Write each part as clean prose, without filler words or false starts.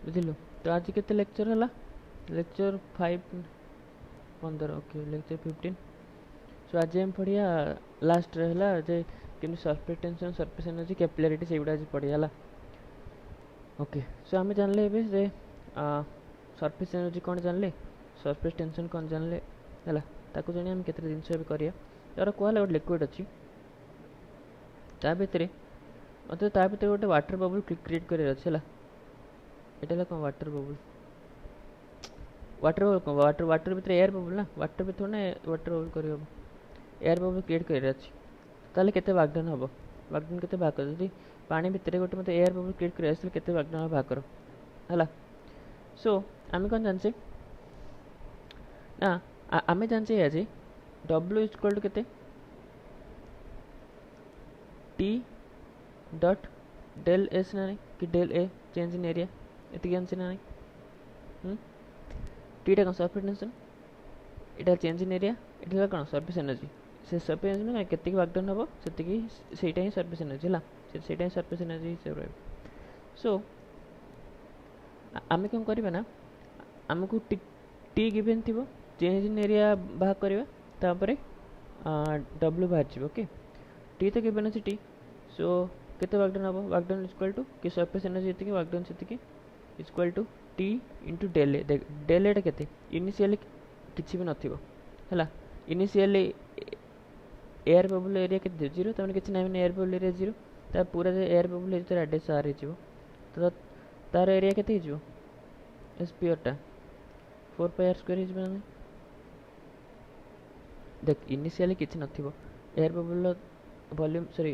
बुझिलु। तो आज केते लेक्चर हला, लेक्चर 5 15 ओके लेक्चर 15। सो आज हम पढ़िया लास्ट रहला जे कि surface tension surface energy capillarity से आज पढ़िया हला। ओके सो आम जानले ए जे सरफेस एनर्जी कौन जानले, सरफेस टेंशन कौन जानले है, ताको जानी आम केते जिनस भी करिया। यार कहला गोटे लिक्विड अच्छी ता भितर मतलब ता भितर गोटे वाटर बबल क्रिएट कर अच्छे है। यहाँ कौन वाटर बबल, वाटर बबल कौन वाटर वाटर भितर एयर बबल ना, वाटर भी थोड़ा वाटर बबल कर एयर बबल क्रिएट कर अच्छी ताले केते वागडन हम, वागडन केते भाग कर जदि पानी भितर गोटे मत एयर बबल क्रिएट कर आसले केते वागडन भाग कर है। सो आम कौन जानचे ना, आम जानचे या जे W इक्वल टू केते T डॉट डेल एस ना कि del A change in area ये जानचे ना टीटा कौन सरफेस टेंशन, यहाँ चेंज इन एरिया, यहाँ कौन सरफेस एनर्जी, से सरफेस एनर्जी ना केतिक वागडन हम से ही सरफेस एनर्जी है, से सरफेस एनर्जी हिसाब रहा। सो आम कौन करवा ना, आमको टी गिवेन थी चेंज इन एरिया बाहर करवा तापर W बाहर। ओके टी तो गिवेन अच्छे टी, सो केते वागडन हम, वागडन इक्वल टू कि सरफेस एनर्जी जी वागडन से equal to T into del A. Del एटा केते इनिशियली किसी भी नथिबो है, इनिशियली एयर बबल एरिया के जीरो तमें किसी ना एयर बबल एरिया जीरो ता पूरा air bubble area radius R हो तो तार एरिया केते हो स्फीयरटा 4πr² हो। देख इनिशियली किसी नथिबो air bubble volume sorry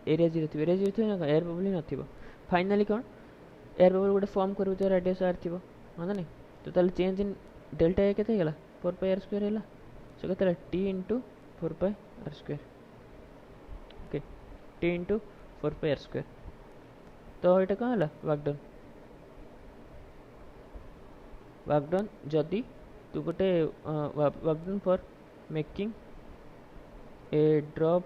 area zero थी, एरिया जीरो थी ना एयर बबल ही नथिबो। फाइनली कौन एयर बबल गोटे फॉर्म कर रेडियस आर थी हाँ ना नहीं, तो ताले चेंज इन डेल्टा ए केते हैला 4πr² हैला। सो केते T into 4πr², okay T into 4πr²। तो ये कौन है वागडन, वागडन जदि तू गोटे वागडन फॉर मेकिंग ए ड्रॉप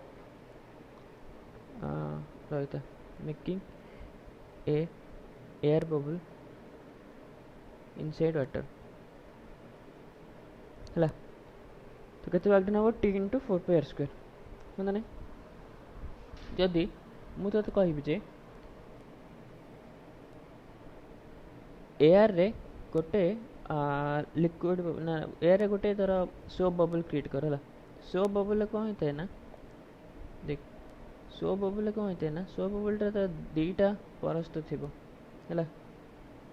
रही making a air bubble inside water है, तो केते वागडन हम टी इंटू 4πr² हाँ ना। जदि मुझे तो कहबी जे एयर रे गोटे लिक्विड ना एयर रे गोटे तरह सोप बबल क्रिएट कर है, सोप बबल कौन होता है ना, देख सोप बबल कौन होता है ना, सोप बबल तो दीटा परस्त थी है,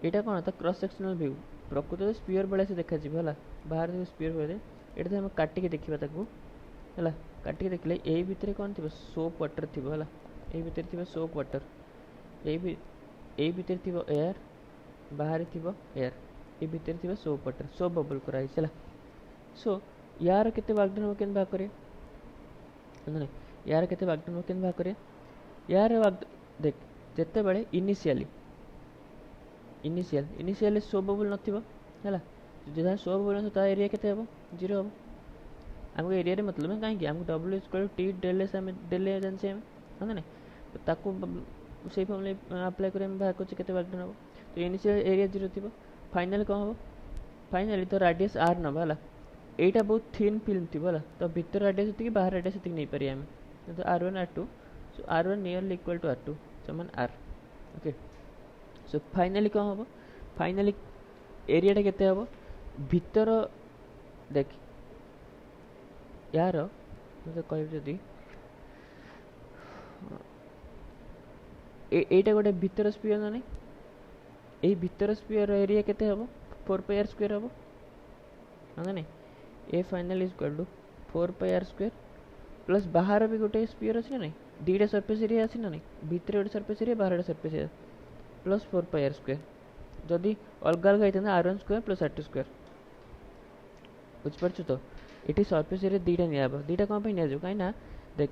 यहाँ कौन था क्रॉस सेक्शनल व्यू प्रकृत स्पीयर भाई से देखा है बाहर जो स्पीयर भाई ये हम काटिक देखा है, काटिक देखले यही भितर कौन थी सोप वाटर थी है, यही भितर थी सोप वाटर, यही भितर थी एयर बाहर थी एयर, ये भितर थी सोप वाटर सोप बबल कराई है। सो यार केते वागडन हम केन भाग करिया नहीं, यार केते वागडन हम केन भाग करिया यार देख जिते बड़े इनिशियली इनिशियली सोप बबल नथिबो है, जो सोप बबल नथिबो ता एरिया केते हम जीरो हम। आमको एरिया रे मतलब कहीं आमको W equal to T del S del A जानसे हाँ ना नहीं, तो ताको से फॉर्मूला अप्लाई कर बाहर कर केते वागडन हम, तो इनिशियल एरिया जीरो थी, फाइनल कौन हम फाइनली तो रेडियस आर नवा है, यहाँ बहुत थिन फिल्म थी है, तो भीतर रेडियस से बाहर रेडियस से नहीं पारे आम, तो R1 R2, so R1 nearly equal to R2 समान R। ओके सो फाइनली कौन हम, फाइनली एरियाटा केते हम भीतर देख यार मतलब कह जदि एटा गोटे भीतर स्पीयर ना नहीं, यही भीतर स्पीयर एरिया केते हम 4πr² हम हाँ नहीं, A final is equal to 4πr² plus बाहर भी गोटे स्पीयर अच्छे ना, दीटा सरफेस एरिया अच्छे ना, भीतर गोटे सरफेस एरिया बाहर गोटे सरफेस एरिया प्लस 4πr², जदि अलग अलग होता R1² प्लस R2², बुझिपार तो ये सरफेस एरिया दीटा निया दीटा कौन नि कहीं देख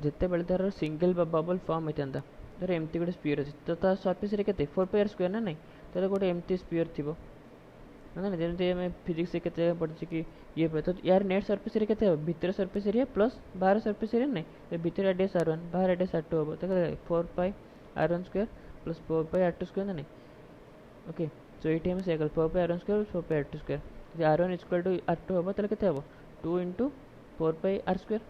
जिते बड़े तार सिंगल बबल फॉर्म होता धर एमती गोटे स्पीयर अच्छे तो तार सरफेस एरिया केते 4πr² ना नहीं, तो गोटे एमती स्पीयर थी ना ना, जमी फिजिक्स से केते पढ़ी कि ये तो यार नेट सरफेस एरिया केते भीतर सरफेस एरिया प्लस बाहर सरफेस एरिया नहीं, तो भीतर रेडियस R1 बाहर रेडियस R2 हम, तो 4πr1² प्लस 4πr2² ना नहीं, ओके सो ये आम से 4πr1² 4πr2²। जो r1 इक्वल टू r2 हम ताले केते हम 2 इंटू 4πr²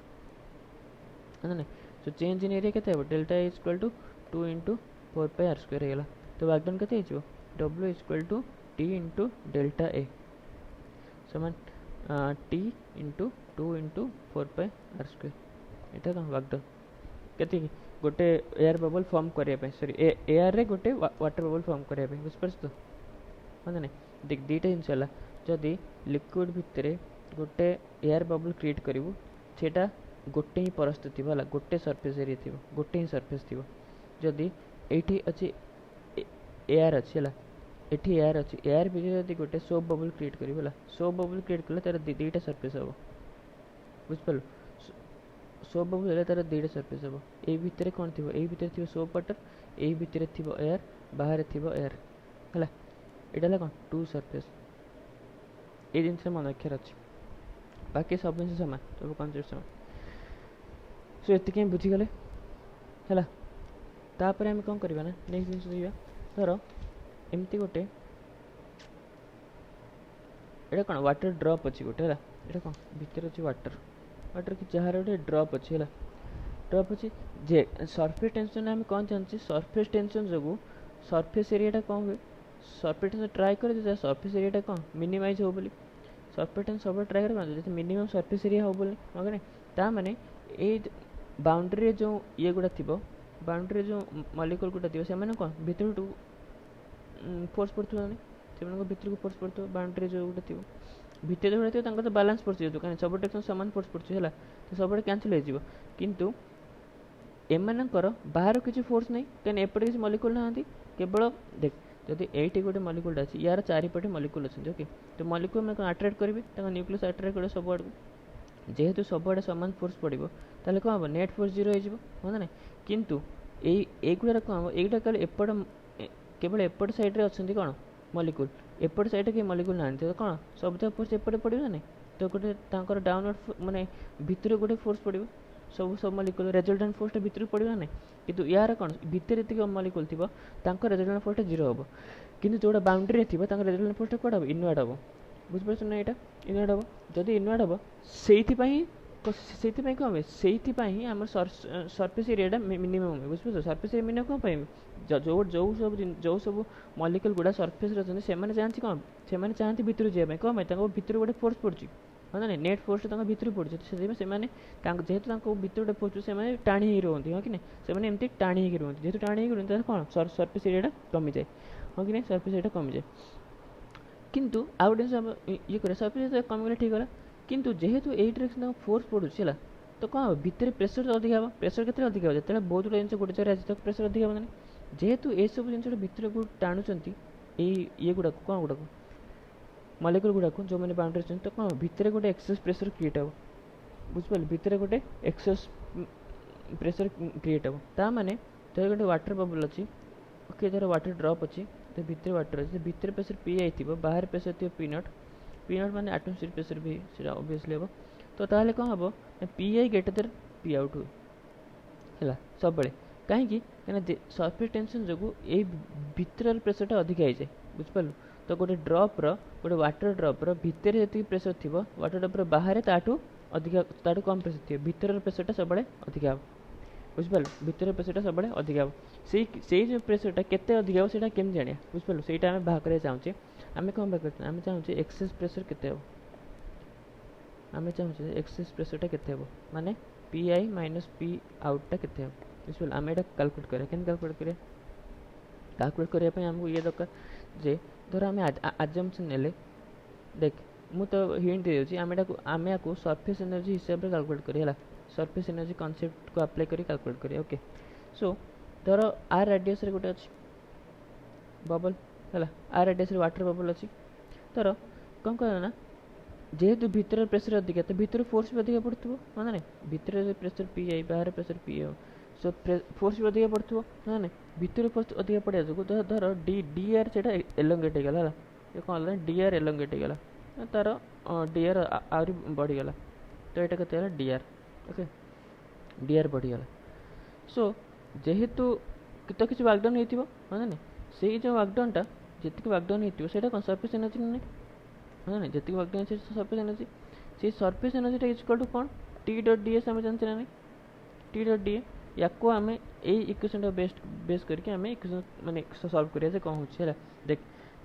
है ना। सो चेंज इन एरिया केते हम delta A equal to 2 into 4πr² होगा। तो वर्क डन केते हो w equal to t into delta A समान t इंटू 2 इंटू 4πr²। यहाँ कौन वर्क डन के गोटे एयर बबल फॉर्म करने सॉरी एयर रे गोटे वाटर बबल फॉर्म करने बुझीपार तो हाँ ना देख दुईटा जिनस है जदि लिक्विड भितर गोटे एयर बबल क्रिएट करूँ सेटा गोटे ही परस्त थी गोटे सरफेस एरिया थी गोटे ही सरफेस थी जदि ये अच्छी एयर अच्छी है ये एयर अच्छी एयर भितर जब गोटे सोप बबल क्रिएट करूँ सोप बबल क्रिएट कले तार दुईटा सरफेस हम बुझिपार सोप बबल तार दुईटा सरफेस हम ये भितर कौन थी ये भितर थी सोप वाटर ये भितर थी एयर बाहर थी एयर है यहाँ कौन टू सरफेस ये जिन मन रखार अच्छे बाकी सब जिन सामान सब कनसेप्ट सामान सो ये बुझीगले है तापर आम कौन करवा ना नेक्स्ट जिन धर एमती गोटे ये कौन वाटर ड्रप अच्छी गोटे है ये कौन भितर अच्छी वाटर वाटर कि जहाँ गोटे ड्रप अच्छी है ड्रप अच्छी जे सरफेस टेंशन आम कौन जानते सरफेस टेंशन जो सरफेस एरिया कौन हुए surface tension try curved surface area कौन मिनिमाइज हो बोली सरफेस टेंशन सब ट्राए कर जैसे मिनिमम सरफेस एरिया हो बोली ओके ता माने ए बाउंड्री जो ये गुड़ा थी बाउंड्री जो मलिक्यूल गुड़ा थी से कौन भितर फोर्स पड़ो से भितर को फोर्स पड़ो बाउंड्री जो गोटे थी भितर जो थी तो बालांस पड़े कहीं सब डायरेक्शन सामान फोर्स पड़े तो सब कैंसल हो किंतु एमनकर बाहर किसी फोर्स नहीं कहीं एपटे किसी मलिक्यूल ना केवल देख जदि ये गोटे मलिक्यूल अच्छी यार चारिपटे मलिक्यूल अच्छे ओके तो मलिक्यूल मैंने अट्राक्ट करेंगे न्यूक्लियस अट्राक्ट करे सब आड़ जेहेतु सब आड़े सामान फोर्स पड़ो ताले कौन हम नेट फोर्स 0 हो ना किंतु एगुड़ा कौन हम एटा एपट केवल एपट साइड्रे अच्छा कौन मलिक्यूल एपट साइड के मलिक्यूल ना तो कौन सब तक फोर्स एपटे पड़ो ना तो गोटे डाउनवर्ड माने भितर गोटे फोर्स पड़ो सब सब मलिक्यूल रेजल्टेंट फोर्स भितर पड़ो ना किंतु यार कौन भितर जी मलिक्यूल थी रेजल्टेंट फोर्स 0 हम किंतु जोड़ा बाउंड्री थी रेजल्टेंट फोर्स कौन हम इनवर्ड हम बुझीपार ना यहाँ इनवर्ड हम जदि इनवर्ड हम से कौन हे से आम सरफेस एरिया मिनिमम बुझे सरफेस एरिया मिनिमम कौन जो सब मलिक्यूल गुड़ा सरफेस अच्छे से चाहती कौन से चाहती भितर जावाई कौन भितर गोटे फोर्स पड़ी हाँ ना नेट फोर्स भितर पड़े से जेहेतु भितर गोटे फोर्स से टाणी रुहति हाँ कि नहीं एमती टाणी रुहति जेहतु टाणी रुहति कौन सरफेस एरिया कमी जाए हाँ कि नहीं सरफेस एरिया कमी जाए किंतु आउ गोटे ये कर सरफेस एरिया कमीगले ठीक है किंतु जेहेतु ये डायरेक्शन फोर्स पड़ूँ तो कौन भितर प्रेसर अधिक हम प्रेसर के अधिक हो जो बहुत गुड़ा जिन गोटे जगह आज प्रेसर अधिक हम जेहेतु ये सब जिन भितर को टाणुंट ये गुड़ा कौन गुड़ा मलिक्यूल गुड़ा जो मैंने बाउंड्री अच्छे तो कौन भितर गोटे एक्सेस प्रेसर क्रिएट हम बुझिपार भितर गोटे एक्सेस प्रेसर क्रिएट हम ता माने जो गोटे वाटर बबल अच्छी ओके धर वाटर ड्रप अच्छी तो भितर वाटर अच्छे भितर प्रेसर पी आई थी बाहर प्रेसर थी पी नट माने एटमॉस्फेरिक प्रेसर भी ऑब्वियसली हम तो ताहले कौन हम P I greater than P out है सब बड़े कहीं सरफेस टेंशन जो ये भितर प्रेसरटा अधिक आई जाए बुझिपार तो गोटे ड्रप्र गोटे वाटर ड्रप्र भितर जी प्रेसर थी वाटर ड्रप्र बाहर ताठू अधिक ताठू कम प्रेसर थी भितर प्रेसरटा सब अधिक हम बुझिपार भितर प्रेसरटा सब अधिक हम से जो प्रेसरटा केते अधिक हम से केम जाना बुझिपार से आम बाहर करा चाहूँचे आम कौन बाहर करते आम चाहूँचे एक्सेस प्रेसर केते हम आम चाहूँचे एक्सेस प्रेसरटा केते हम माने P I minus P outta केते हम बुझिपार आम यहाँ कैलकुलेट करें कैन कैलकुलेट करने आमको ये दरकार जे धर आम आजम्पशन ने देख मु तो हिंट दे दूसरी आम या सरफेस एनर्जी हिसाब से कैलकुलेट करें सरफेस एनर्जी कॉन्सेप्ट को अप्लाई करी कैलकुलेट करें ओके सो धर आर रेडियस गोटे अच्छी बबल है आर रेडियस वाटर बबल अच्छी धर कौन कह ना जेहेतु भितर प्रेसर अधिक तो भितर फोर्स भी अधिक पड़ो हाँ ना भितर प्रेसर पी आई बाहर pressure P I so force भी अधिक पड़ो ना ना भितर फोर्स अधिक पड़ा जो धर डी आर से एलोंगेट होगा ये कौन है डी आर एलोंगेट होगा तार डी आर आहरी बढ़ीगला तो यहाँ के D R okay D R बढ़ीगला सो जेहेतु तो किसी वर्कडन हो हाँ ना से जो वर्कडनटा ଯେତିକି ୱାର୍କ ଡନ୍ ହେଇଥିବ ସେଇଟା କ'ଣ ସରଫେସ୍ ଏନର୍ଜି ନୁହେଁ ହଁ ନା ଯେତିକି ୱାର୍କ ଡନ୍ ଅଛି ସରଫେସ୍ ଏନର୍ଜି ସେଇ ସରଫେସ୍ ଏନର୍ଜିଟା ଇକ୍ୱାଲ୍ ଟୁ କ'ଣ टी डॉट डी एस आम जानते ना नहीं टी डॉट डी ए या आम यही इक्वेशन बेस करके आम इक्वेशन माने सॉल्व करिया से कौन होछि देख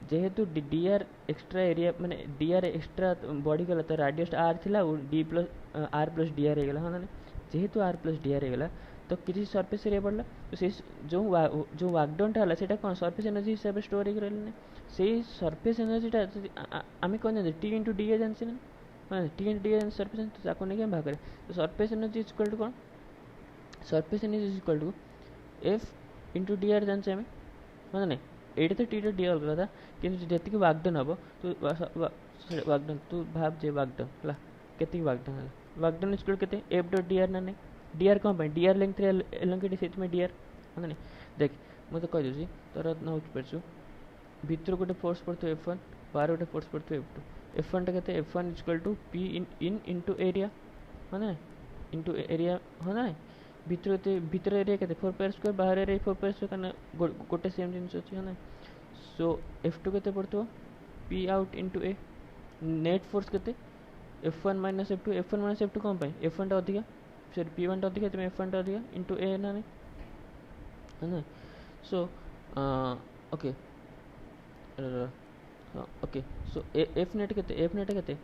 जेहेतु डी आर एक्स्ट्रा एरिया माने डी आर एक्स्ट्रा बढ़ी गला तो राडियस आर थिला D plus R plus D R होगा हाँ ना जेहेतु आर प्लस डी आर होगा तो किसी सरफेस एरिया बढ़ला तो से जो वाकडनटा है सेटा कौन सरफेस एनर्जी हिसाब से स्टोर हो रही से सरफेस एनर्जीटा आम कौन जानते टी इंटू डी ए जानते ना हाँ T into D A surface तो ताको नहीं भाग करें तो surface energy is equal to कौन surface energy is equal to F into D R जानते हमें हाँ ना ये तो टी डॉट डी अलग था कि जी वाकडन हम तो वाकडन तू भाव जे वाकडन है के वाकडन है वाकडन इज इक्वल के एफ डॉट डी आर ना नहीं डी आर कौन डी आर लेंथ एलंगेट से डी आर हाँ ना देख मुझे कहीदे तोर नौ पार्छु भितर गोटे फोर्स पड़ो F1 बाहर गोटे फोर्स पड़ो F2 F1 टा कहते F1 is equal to P in into area हाँ ना इंटू एरिया हाँ ना भीतर एरिया कहते 4πr² बाहर एरिया 4πr² कारण गोटे सेम जिन अच्छी है ना सो F2 कहते पड़ो पी आउट इंटू ए नेट फोर्स कहते F1 माइनस F2 कौन पाए F1 टा अधिका सॉरी P1 टा अधिका F1 टा अधिका इंटू ए ना नहीं है ना so okay okay so F net के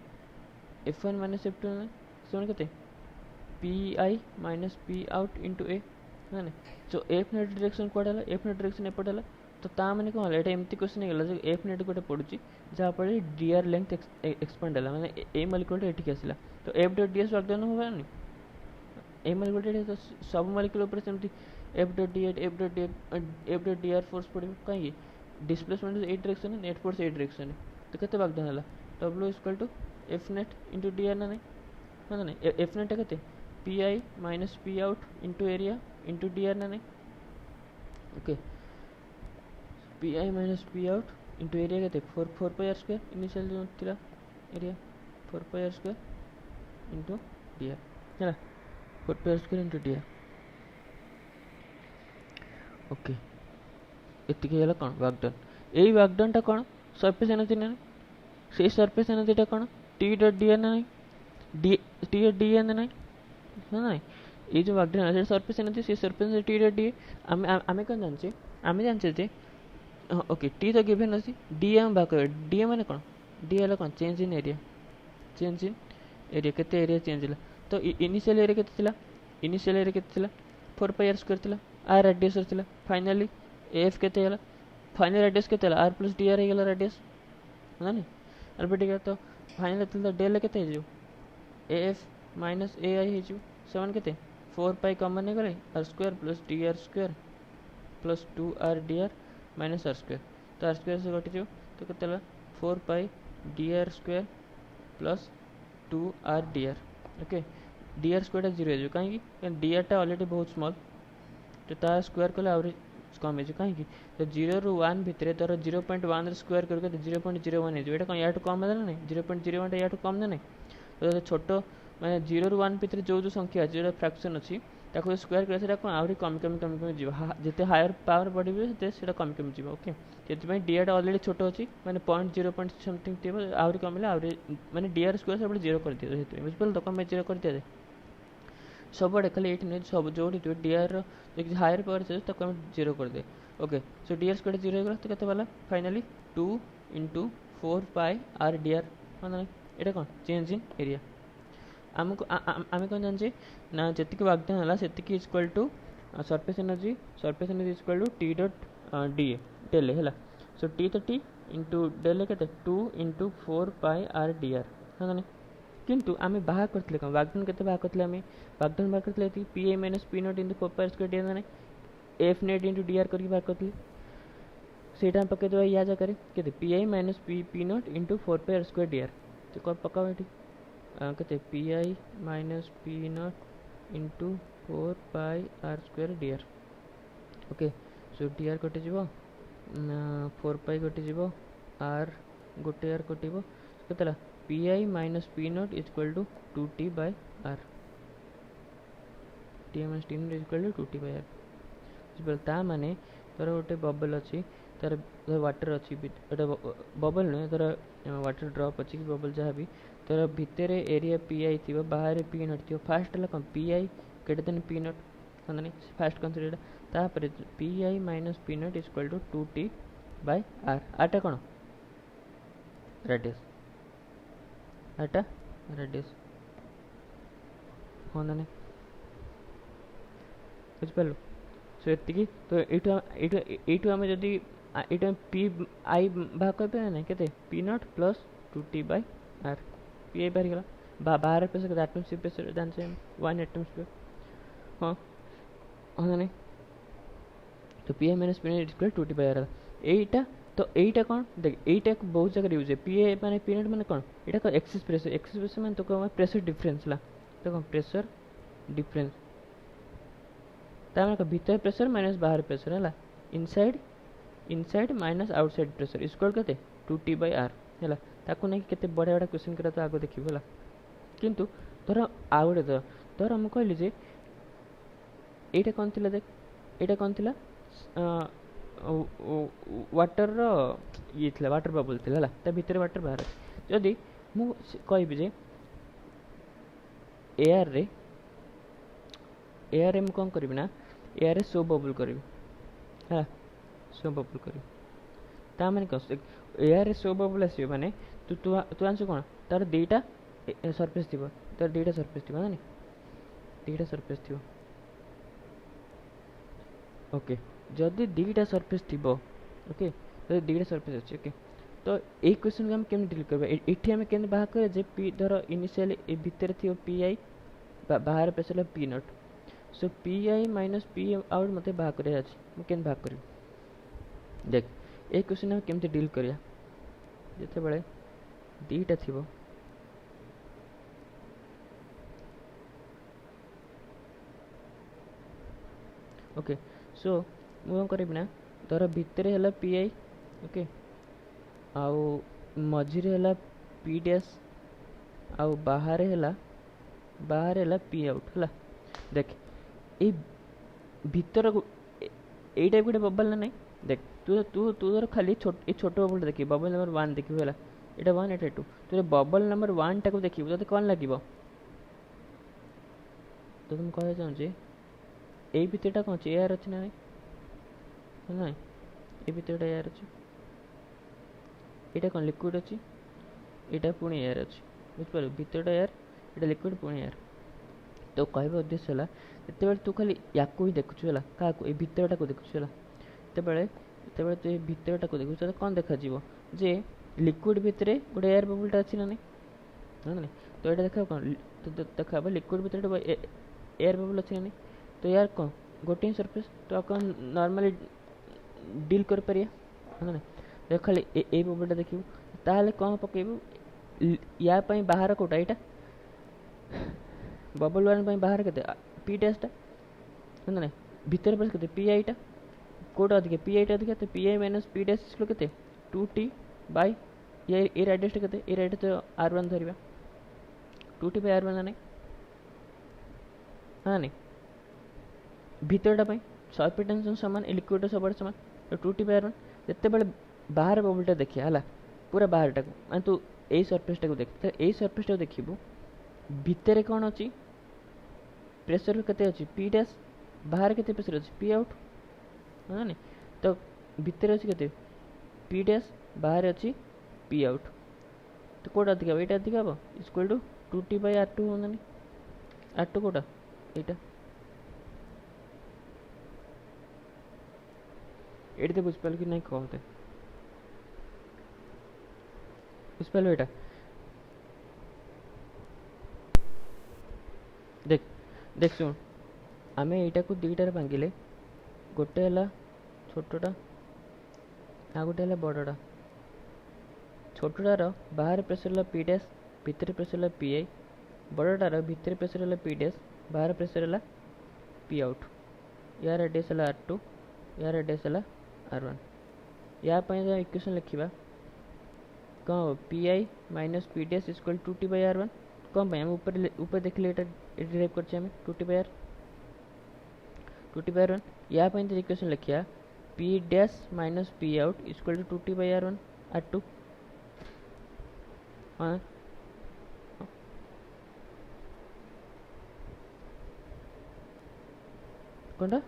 F1 माइनस F2 ना सुन के P I minus P out into A है ना सो एफ नेट डायरेक्शन कौन है एफ नेट डायरेक्शन एपटे है तो ता मैंने कौन है एमती क्वेश्चन होगा जो एफ नेट गोटे पड़ुची जहाँफल डी आर लेंथ एक्सपांड है मैंने ए मलिक्यूल एटिक आसला तो F dot D S work done होगा ए मलिक्यूल तो सब मलिक्यूल सेमती F dot D R force पड़ो कहीं डिस्प्लेसमेंट ए डायरेक्शन नेट फोर्स ए डायरेक्शन तो केते वर्कडन है W equal to F net into D R ना नहीं हाँ ना एफ नेट के पी आई minus P out into area into D R ना नहीं okay P I minus P out into area के 4πr² इनिशियल जो थिला area 4πr² into D R है 4πr² into D R okay एतिक है कौन वाकडन यही वाकडनटा कौन सरफेस एनर्जी ना से सरफेस एनर्जीटा कौन टी डॉट डी आर ना टी डॉट डी आर ना है ना ये जो वाकडन है सरफेस एनर्जी से surface energy T dot D आम कौन जानचे आम जानचे जे हाँ ओके टी तो गिवन अच्छी डी एम भाग डी ए मैंने कौन डी है कौन चेंज इन एरिया केते एरिया चेंज है तो इनिशियल एरिया के इनिशियल एरिया के 4πr² आर रेडियस था फाइनाली एफ के फाइनल रेडियस के आर प्लस डी आर हो रेडियस है ना अल्बेटिक तो फाइनल डेल के एफ माइनस ए आई हो 7 के 4π कॉमन नहीं गले r² plus D R square plus 2r D R minus r² तो r² से कटिज तो के 4π D R square plus 2r D R okay D R square 0 हो कहीं डी आर टा ऑलरेडी बहुत स्मॉल तो ता स्क्वायर कले आउरी कम हो कहीं तो 0 ରୁ 1 भितर तार 0.1 स्क्वायर करके 0.01 हो ये कौन या कम है ना नहीं 0.01 या कम ना नहीं तो छोट माने 0 ରୁ 1 भितर जो संख्या अच्छी जो फ्रैक्शन अच्छी ताको स्क्वायर करे कौन आउरी कमी कमी कमी कमी जीव जिते हायर पावर बढ़े से कमी कमी जीव ओके से डी आर ऑलरेडी छोट अच्छी मैंने 0.0 समथिंग थी आउरी कमिले आउरी माने डी आर स्क्वायर सब 0 कर दिए तो बुझिपाल तो कम 0 कर दिया सबुआड़े खाली ये नहीं सब जो डी आर हायर पावर से तक 0 कर दे okay so D R square 0 हो गला तो केते वाला finally 2 into 4πr D R हाँ ना ये कौन चेंज इन एरिया आमको आम कौन जाने ना जी वाकडन है से equal to surface energy equal to T dot D A del है सो टी तो टी इंटू डेल के 2 इंटू 4πr डी आर हाँ ना किंतु आम बाहर करते कौन वाकडन के बाहर करते आम वाकडन बाहर करते P A minus P naught into 4πr² D R ना F net into D R करके बाहर करते सेटा हम पकड़ देवा या जगह के पी आई minus P naught into 4πr² D R तो कौन पका ये कहते पी आई minus P naught into 4πr² D R okay so D R कटिज 4π कटिज आर गोटे आर कटिव के P I minus P naught is equal to 2t by R T minus T naught is equal to 2t by R बुझे ता माने तोर गोटे बबल अच्छी तार वाटर अच्छी बबल नुहे तार वाटर ड्रॉप अच्छी कि बबल जहाँ भी तार भितर एरिया पी आई थी बाहर पी नट थी फास्ट है कौन P I greater than P naught कहते फास्ट कनसीडर तापर P I minus P naught equal to 2t by R आटा कौन रेडियस आटा रेडियस हाँ ना बुझिपार सो ये तो यू आम जदि ये पी आई भाग कर ना के P naught plus 2t by R P I बाहरी गला बाहर प्रेसर एटमोस्फियर प्रेसर जानते 1 एटमोस्फियर हाँ हाँ ना तो P I minus P naught equal 2t by R यहीटा तो यहीटा कौन देख यहीटा बहुत जगह यूज है पी आई माने पी नट माने कौन यहाँ एक्सिस प्रेसर माने तो कौन प्रेसर डिफरेंस ला तो कौन प्रेसर डिफरेंस तार भीतर प्रेसर माइनस बाहर प्रेसर है inside inside minus outside pressure equal के 2t बाय आर है ताकू नहीं केते बड़ा बड़ा क्वेश्चन करा तो आगे देखिए है किंतु धर आउ गोटे धर मुझे कहली जे यहाँ कौन थी देख यहाँ कौन थी वाटर ये थी वाटर बबल थी है भितर वाटर बाहर जदि मुझे कहि जे एयर रे एयर कौन करी ना एयर सो बबल करी है सो बबल करी ता माने कौन एयर सो बबल आस माने तू तू तू आंसू कौन तार दीटा सरफेस थी तार दीटा सरफेस थी ना दीटा सरफेस थी ओके जदि दीटा सरफेस थी ओके जदि दीटा सरफेस अच्छे ओके तो ये क्वेश्चन को हम केम डील करबा एठी हम केन बाहर करे जे पी धर इनिशियली ए भीतर थी पी आई बाहर pressure P naught so P आई माइनस पी आउट मत बाहर कर केन बाहर कर देख ये क्वेश्चन हम केमती डील करिया जिते बड़े दीटा थी ओके सो मुझे करी ना धर भितर है पी आई ओके आउ मझिरे है पी डैश आउ बाहर है पी आउट है देख ये भीतर ये टाइप गोटे बबल ना नहीं देख तू तू तू धर खाली छोट बबल देखी बबल नंबर 1 देखिए है यहाँ 1 यहाँ 2 तू बबल नंबर 1 टाक देखिए तो कौन लगे तो तुम कह चाहूँचे ये भितरटा कौन एयर अच्छी ना ना ये भितरटा एयर अच्छी यहाँ कौन लिक्विड अच्छी यहाँ पुणी एयर अच्छी बुझिपार भितरटा एयर यहाँ लिक्विड पुणी एयर तो कहवा उद्देश्य है जिते तू खाली या ही देखुचु है क्या ये भितरटा को देखुचु है जिते तू ये भितरटा को देखुचु तो कौन देखा जे लिक्विड भितर गोटे एयर बबलटा अच्छी ना नहीं तो ये देखा कौन तो देखा लिक्विड भितर एयर बबल अच्छी ना तो यार कौन गोटे ही सरफेस तो आप नॉर्मली डील कर पारिया है ना देख खाली ए बबलटा देखिए ताहले कौन पकेबू या बाहर कोटा यहाँ बबल 1 बाहर के पी डैशटा है ना भितर प्रेस के पी आईटा कोटा अधिक पी आईटा अधिक तो पी आई माइनस पी डैश के 2t बाय ये रेडियस के ये रेडियस तो r1 धरवा 2t बाय r1 ना हाँ नहीं भितरटा सरफेस टेंशन सामान लिक्विड सब सामान तो 2t बाय r1 जिते बड़े बाहर बबलटा देखिए है पूरा बाहरटा को मैं तू यही सरफेसटा को देख तो यही सरफेसटा देखू भितर कौन अच्छी प्रेसर केते अच्छी पी डैश बाहर केते प्रेसर अच्छी पी आउट है ना तो भितर अच्छी केते पी डैश बाहर अच्छी पी आउट तो कोटा अधिक ये अधिक हम equal to 2t by r2 होना r2 कोटा यहाँ ये बुझिपाल कि नहीं कहते बुझिपाल यहाँ देख देख शुण आम यहाँ को दुईटार भांगिले गोटे है छोटा आ गोटे है बड़टा छोटार बाहर प्रेसर है पी डैश भितर प्रेसर है पी आई बड़टार भितर प्रेसर है पी डैश बाहर प्रेसर है पी आउट यार रेडियस है r2 यार रेडियस है r1 या इक्वेशन लिखा कौन P I minus P dash equal 2t by r1 कौन भाई हम ऊपर देखिए ये डिराइव कर 2t बाय r1 या इक्वेशन लिखा P dash minus P out equal to 2t by R1 R2 हाँ कौनटा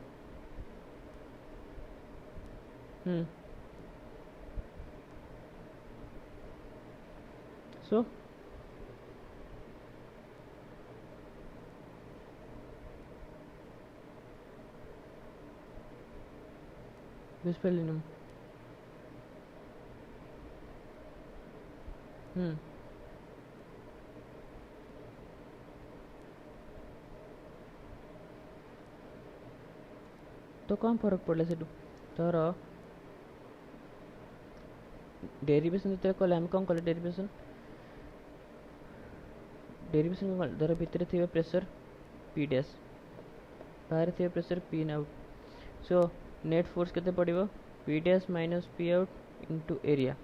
सो बुझिपारिलिनु तो कौन फरक पड़ला से तोर डेरिवेशन जो कले आम कौन कले डेरिवेशन डेरिवेशन धर भितर थी प्रेशर पी डैश बाहर थी pressure P in out so net force केते पड़िबो P dash minus P out into area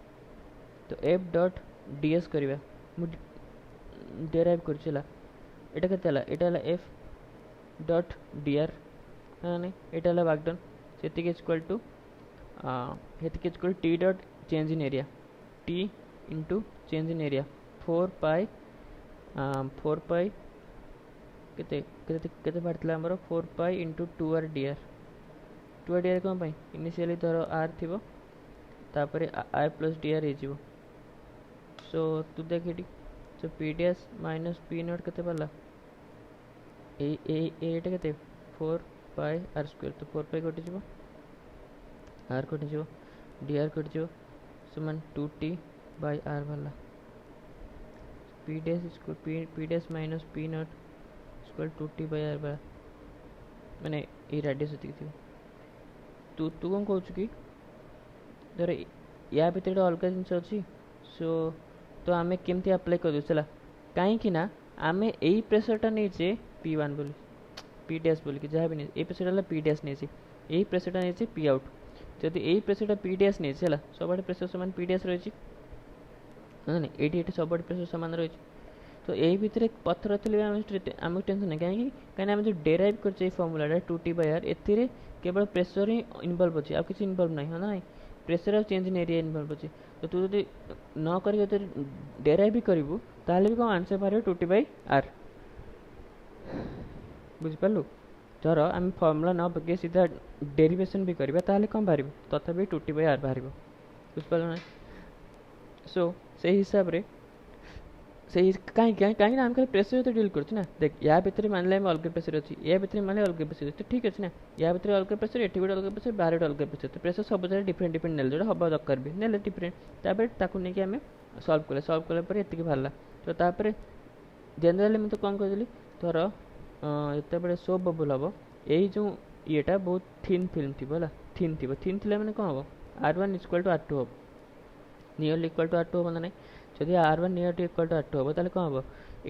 तो एफ डॉट डीएस करबा मु डेराइव करछला एटा केते हला एटा हला एफ डॉट डीआर हाँ नहीं एटा हला वर्क डन सेति के इक्वल टू हेति के equal T dot change in area T into change in area 4 पाई केते केते केते बारतला हमरो 4 पाई into 2r dr 2r dr कोन पाई इनिशियली धर r थिबो तापरे i प्लस dr हे जिवो सो तू देख eighty so p dash minus p not केते पड़ला ए एटा केते 4 पाई r स्क्वायर तो 4 पाई कटि जिवो r कटि जिवो dr कटि जिवो समान 2t बाय r वाला p dash equal p dash minus p naught equal 2t by r बा माने ए रेडियस होती थी तू तू कौन कहूँ कि धर या भितर अलग जिनस अच्छी सो तो आम केमती अप्लाई कर चला कहीं ना आम यही प्रेसरटा नहीं P1 बोली P डैश बोल जहाँ भी नहीं ये प्रेसर P डैश नहीं यही प्रेसरटा नहीं P आउट जदि यही प्रेसरटा P डैश नहीं है सब प्रेसर सामान P डैश रही नहीं ये सब प्रेसर सामान रही तो यही भितर पत्थर थे आमको टेंशन नहीं कहीं आम जो डेराइव कर फर्मूलाटा 2t बाय r ए केवल प्रेसर ही इनवल्व अच्छे आ किसी इनवल्व नहीं हाँ ना प्रेसर और चेंज इन एरिया इनवल्व अच्छे तो तू जो न कर डेराइव भी करूँ ताल भी कौन आंसर बाहर 2t बाय r बुझिपारू धर आम फर्मूला न पके सीधा डेरिवेशन भी करवा ताले कौन बाहर तथापि 2t बाय r बाहर बुझिपार ना सो से हिसाब रे से कहीं आम खाली प्रेसर तो डील कर देख या भितर मानले अलग प्रेसर अच्छी या भितर मानले अलग प्रेसर अच्छी ठीक अच्छे ना या भितर अलग प्रेसर एटी गोटे अलग प्रेसर बाहर अलग प्रेसर तो प्रेसर सब जगह डिफरेंट डिफरेंट नेल जो हवा दरकार भी नेले डिफरेंट नहीं आम सल्व कला ये बाहर तो तापर जेनेराली मुझे कौन कहली धर जिते सो बबुल हम यही जो येटा बहुत थिन फिल्म थी थिन थी मैंने कौन हम R1 इक्वल टू R2 हम नियरली इक्वल टू R2 हम ना जदि R1 near two equal to R2 हम ताले कौन हम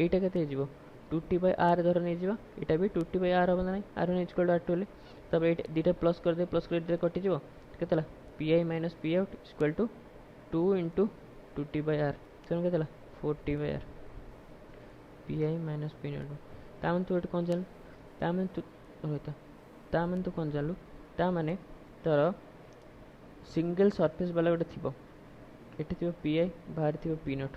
एटा केते जीवो 2t बाय r धर नहीं जीवा एटा भी 2t बाय r हम ना R1 इक्वल टू R2 ले तब ए दीटा प्लस कर दे कटि जीवो केतला pi minus p out equal to 2 into 2t by r सेन केतला 4t by r pi minus p naught तामन तू कौन जान तामन तू होता तामन तू कौन जालु ता माने तर सिंगल सरफेस वाला गोटे थिबो एटी थी पी आई बाहर थी पी नट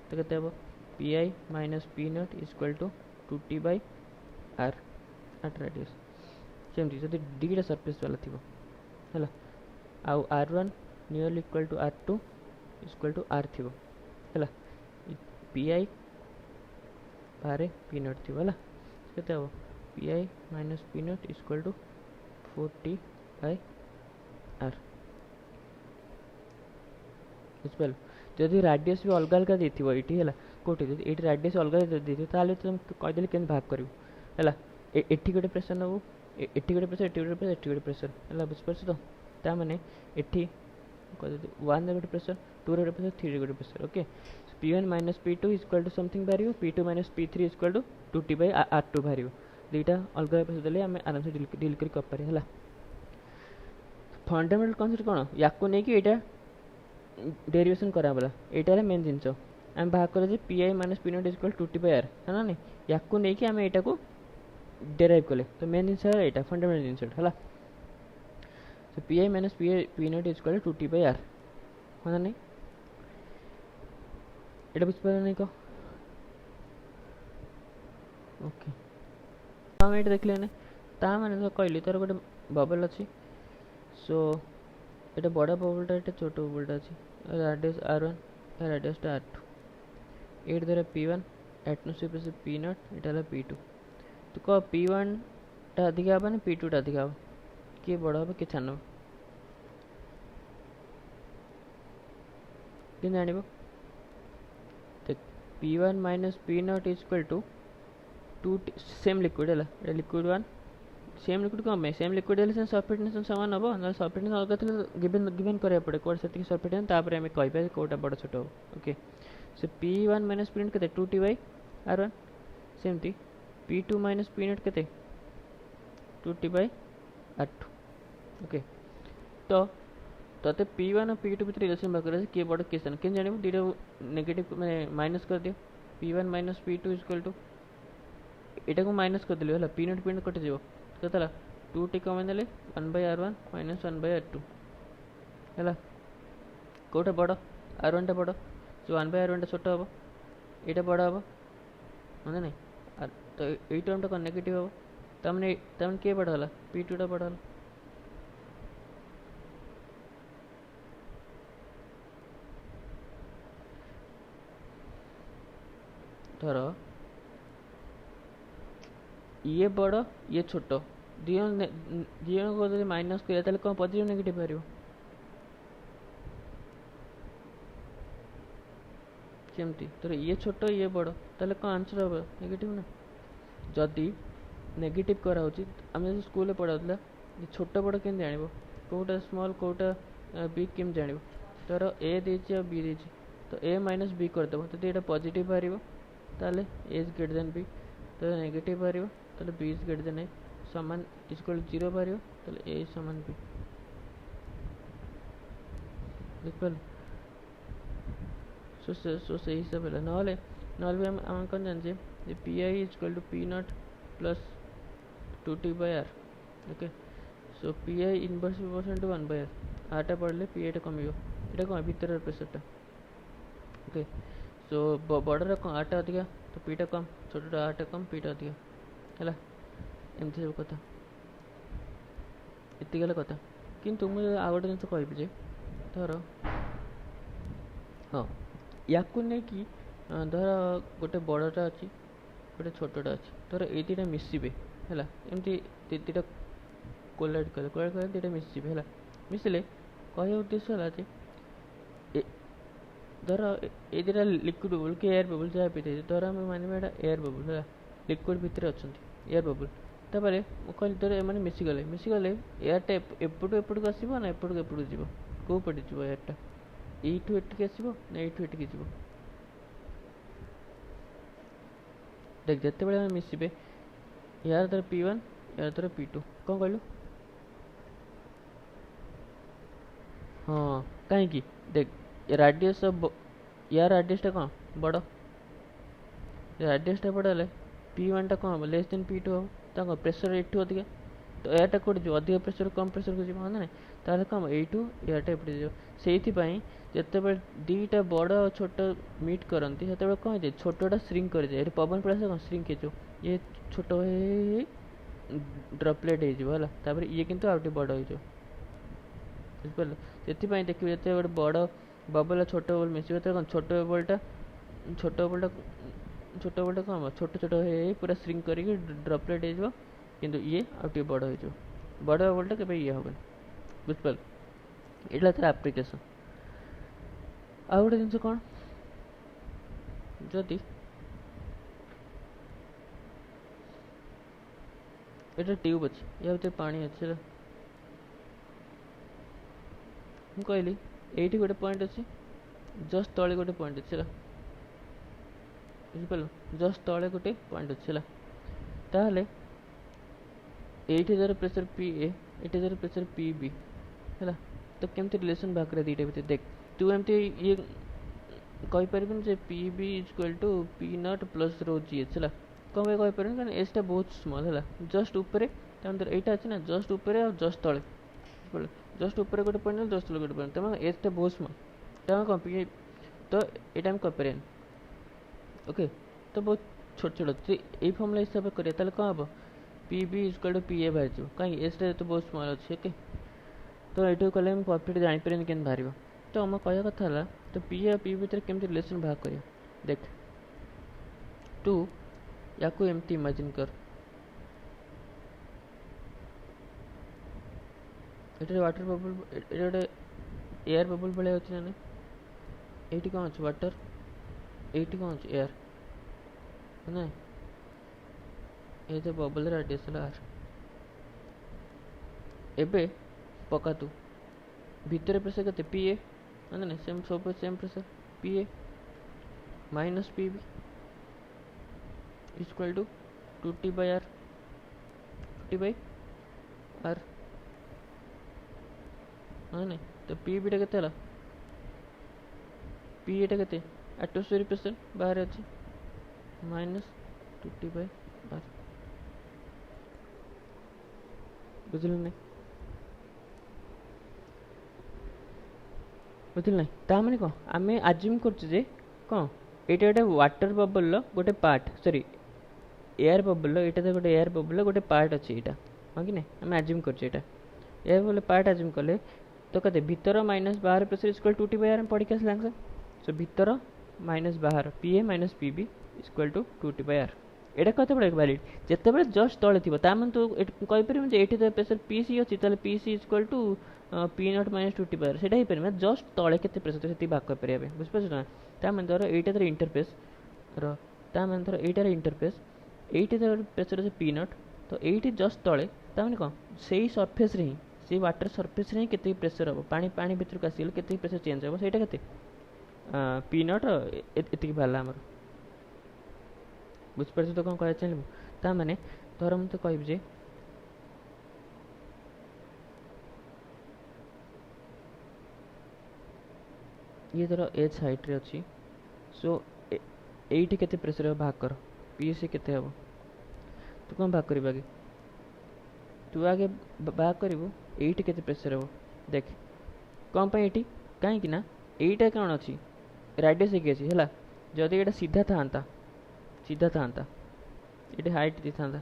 तो कहते हम P I minus P naught equal to 2t by r आट रेडियस सेमती जब डीटा सरफेस वाला थी है आउ R1 nearly equal to R2 equal to r थी है पी आई बाहर पी नट थी है कहते हम P I minus P naught equal to 4t by r बुझिपार जदि राडियस भी अलग अलग देथिबो एठी हला कोठी जदि एठी राडियस अलग देथिबो ताले तुम कहदेली केन भाग करिवो हला एठी गोटे प्रेशर नबो एठी गोटे प्रेशर एठी गोटे प्रेशर एठी गोटे प्रेशर हला बुझिपार तो ता माने एठी कहदे 1 रे गोटे प्रेशर 2 रे गोटे प्रेशर 3 रे गोटे pressure okay p1 minus p2 equal to something बारियो p2 minus p3 equal to 2t by r2 बारियो दुईटा अलग अलग प्रेशर देले हम आराम से डील कर पारे हला फंडामेंटल कांसेप्ट कोन याको नै कि एटा डेरिवेशन करा वाला एटारे मेन जिनस आम भाग कर P I minus P naught equal 2t by r है ना नहीं याको नहीं कि आम एटा को डेराइव कले तो मेन जिनस है एटा फंडामेंटल जिनस है so P I minus P naught is equal to T by R हाँ ना नहीं এটা বুঝতে नहीं कह ओके आम ये देख लेने ता मैंने तो कहली तार गोटे बबल अच्छी सो ये बड़ बबलटा ये छोट बबलटा अच्छी राडियस R1 राडियस R2 ये द्वारा P1 एटमोस्फियर से P नट ये P2 तो कह P1 टा अधिक हे ना P2 टा अधिक हे किए बड़ हे किए छान कि जान देख P1 minus P naught is equal to 2 same liquid है लिक्विड 1 सेम लिक्विड कम है सेम लिक्विड है सफिशिएंसी समान हम ना सफिशिएंसी अलग थे गिवन गिवन करा पड़े कोड से सफिशिएंसी तापर आम कह कोटा बड़ छोट हो okay so P1 minus P नट के 2T बाई R1 सेमती P2 माइनस P नट के 2T बाई R2 ओके तो तोते P1 और P2 भितर रिलेशन बाहर किए बड़ किए सान कि जान दुटा नेगेटिव मैंने माइनस कर दियो P1 minus P2 equal to यहाँ को माइनस कर दिल P नट कटिज कतला 2T कमेदे 1/R1 माइनस 1/R2 है कौटा बड़ R1 टा बड़ जो 1/R1 टा छोट हम यहाँ बड़ हम हाँ नहीं तो ये टर्म टा नेगेटिव हम तमें किए बड़ है P2 टा बड़ है धर ये बड़ ये छोट दिजन को जब माइनस कर कौन पॉजिटिव नेगेटिव बाहर केमती तो ये छोट ये बड़ ताले कौन आंसर हम नेगेटिव ना जदि नेगेटिव कराऊँ आम जो स्कूल पढ़ाला छोट बड़ केम जान कौटा स्मॉल कौटा बिग केम जान तर ए देची बी देची तो ए माइनस बी करदेव तो ये पॉजिटिव बाहर ताले ए इज ग्रेटर देन बी तो नेगेटिव बाहर ताले बी इज ग्रेटर देन ए समान इक्वल 0 बाहर ताले ए समान बी देखल सो से हिसाब है ना भी हम कौन जाने P I is equal to P naught plus 2T by R okay so P I inverse proportional to 1/r आटा पढ़ले पी आई कम ये कौन भीतर प्रेसरटा ओके सो बड़र कौन आटा अधिका तो पीटा कम छोटा आटा कम पीटा अधिका है एमती सब कथा ये कथा किंतु मुझे आ गए जिन कह धर हाँ या नहीं कि धर गोटे बड़टा अच्छी गोटे छोटा अच्छी धर ये दुटा मिसबे है एमती दुटा कोलाइड कर दुटा मिसबे है मिसले कह उद्देश्य है धर ये दुटा लिक्विड बबल कि एयर बबल जहाँ भी धर आम मानवा एयर बबल है लिक्विड भितर अच्छा एयर बबल तापर कहली धर एम मिसीगले एयरटा एपटू एपटू आसो ना एपटू एपटू जीव कौ पटे जीव एयरटा यू एटिक आसो ना यू एटिक जीव देख जिते बड़े मिसबे यार धर P1 यार धर P2 कौन कहलु हाँ कहीं देख राडियस यार राडियसटा कौन बड़ राडियसटा बड़ है P1 टा कौन हम लेस देन P2 हम तो प्रेसर एठू अधिक तो एयरटा कौट जो अधिक प्रेसर कम प्रेसर को जीव ना ताले कम एठू एयरटा एपटे जीव से जिते दीटा बड़ और छोट मीट करती से कौन जाए छोटा श्रिंक कर जाए पवन पड़ा कौन श्रिंक हो ये छोट ड्रपलेट हो ये किंतु आउटे बड़ हो बुझिपार से देखिए जो गोटे बड़ बबल छोट बबल मिसबे तो कौन छोट बबलटा कौन छोट छोट पूरा श्रिंक करके ड्रपलेट हो किंतु ये आउटे बड़ हो बड़ बबलटा के ये हम बुझिपार ये तार आप्लिकेसन आ गोटे जिन कौन जदि ये ट्यूब अच्छे या भर पानी अच्छे मुझे कहली ये गोटे पॉइंट अच्छी जस्ट तले गोटे पॉइंट अच्छे बुझिपार जस्ट तले गोटे पॉइंट अच्छे ताहले ये जर प्रेसर पी ए ये जर प्रेसर पी बी है तो केमती रिलेशन बाहर दुटा भर देख तू एमती ये कहीपर जे P B is equal to P naught plus rho ji H है कौन भाई कहीपर कारण एचटा बहुत स्मॉल है जस्ट ऊपर यहाँ अच्छे ना जस्ट ऊपर और जस्ट तले पड़े जस्ट ऊपर गोटे पॉइंट जस्ट तले गोटे पॉइंट तमें एजटा बहुत स्मॉल तमें कौन पी तो ये आम करें ओके तो बहुत छोट छोट तो ये फर्मुला हिसाब से करें कौन हम P B equal to P A बाहर जाओ कहीं एजटा तो बहुत स्मॉल अच्छे ओके तो ये कले परफेक्ट जापर के बाहर तो आम कह कथा है तो पी ए पी भितर केमती रिलेशन बाहर कर देख तू या एमती इमेजिन कर ये वाटर बबल ये गोटे एयर बबल भाया अच्छे ना ये कौन अच्छे वाटर ये कौन अच्छे एयर ना ये तो बबल रेडियस आर एबे पका तू भितर प्रेसर के पी ए ना सेम सब same pressure P A minus P B equal to 2t by r 2t by r हाँ नहीं तो पी बीटा के पी एटा के एटमोस्फेरिक प्रेशर बाहर अच्छे माइनस 2t by r बुझल नहीं बुझल नहीं ताने कौन आम आज्यूम कर कौन ये गोटे वाटर बबल गोटे पार्ट सॉरी एयर बबल ये तो गोटे एयर बबल गोटे पार्ट अच्छे यहाँ हाँ कि नहीं आम आज्यूम कर एयर बबल पार्ट आज्यूम कले तो कहते भीतर माइनस बाहर pressure equal 2t by r पढ़ी आसला सो भीतर माइनस बाहर P A minus P B equal to 2t by r एटा कहते बड़े वैलिड जिते जस्ट तले थी ताने तो कहीपर ये तो प्रेशर पी सी अच्छी तेल P C equal to P naught minus 2t by r से हो पारे जस्ट तले के प्रेशर से भाग कर बुझिपार ना ताने धर यहाँ धर इंटरफेस ताने धर यहाँ इंटरफेस ये प्रेशर अच्छे पी नट तो ये जस्ट तले ताने कौन से सरफेस ही से वाटर सरफेस रे केते प्रेशर हम पानी पानी भीतर को आसिगले केते प्रेशर चेंज हम सेटा केते पी नट एति बाला हमर बुझिपार तो कौन कह चाहिए ता माने धर मत कहबी जे ये धर एच हाइट रे अच्छी सो एटी केते प्रेशर भाग कर पी सी केते हम तू कौन भाग कर आगे तू आगे भाग करू ये प्रेशर हम देख कौन पर ये कहीं यहीटा कौन अच्छी रेडियस एक अच्छी है जदि ये सीधा था ये हाइट दी था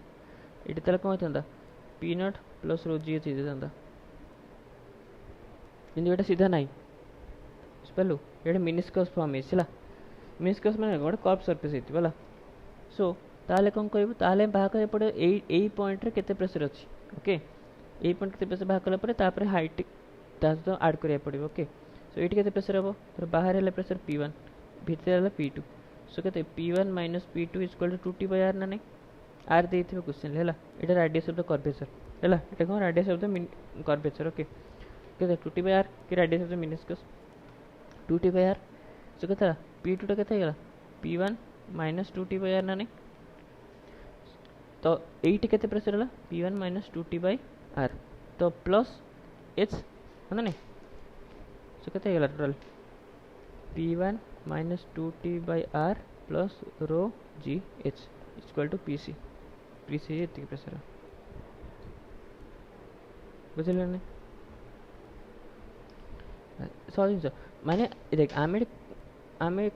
ये कौन होता पी नट प्लस रो जी एच था कि सीधा ना बुझिपारू ये मिनिस्कस फॉर्म है मिनिस्कस मैंने गोटे कर्व सरफेस है सो ताले कौन करूँ ताले बाहर पड़े यही पॉइंट रे केते प्रेशर अच्छी ओके यही पॉइंट के प्रेशर बाहर कलापर हाइट सहित आड करा पड़ो ओके सो ये प्रेशर हम तो बाहर है प्रेशर P1 भितर है P2 सो के P1 minus P2 equal to 2t by r ना नहीं आर दे क्वेश्चन है ये रेडियस ऑफ द कर्वेचर है ये कौन radius of the curvature okay कहते 2t by r कि radius of the meniscus 2t by r सो कहता P2 टा के P1 minus 2t by r ना नहीं तो यही के प्रेशर है P1 minus 2t by r तो प्लस एच है ना नहीं सो कहते total P1 minus 2t by r plus rho ji H equal to P C ये प्रेशर है बुझल नहीं सब जिन माने देख आम आम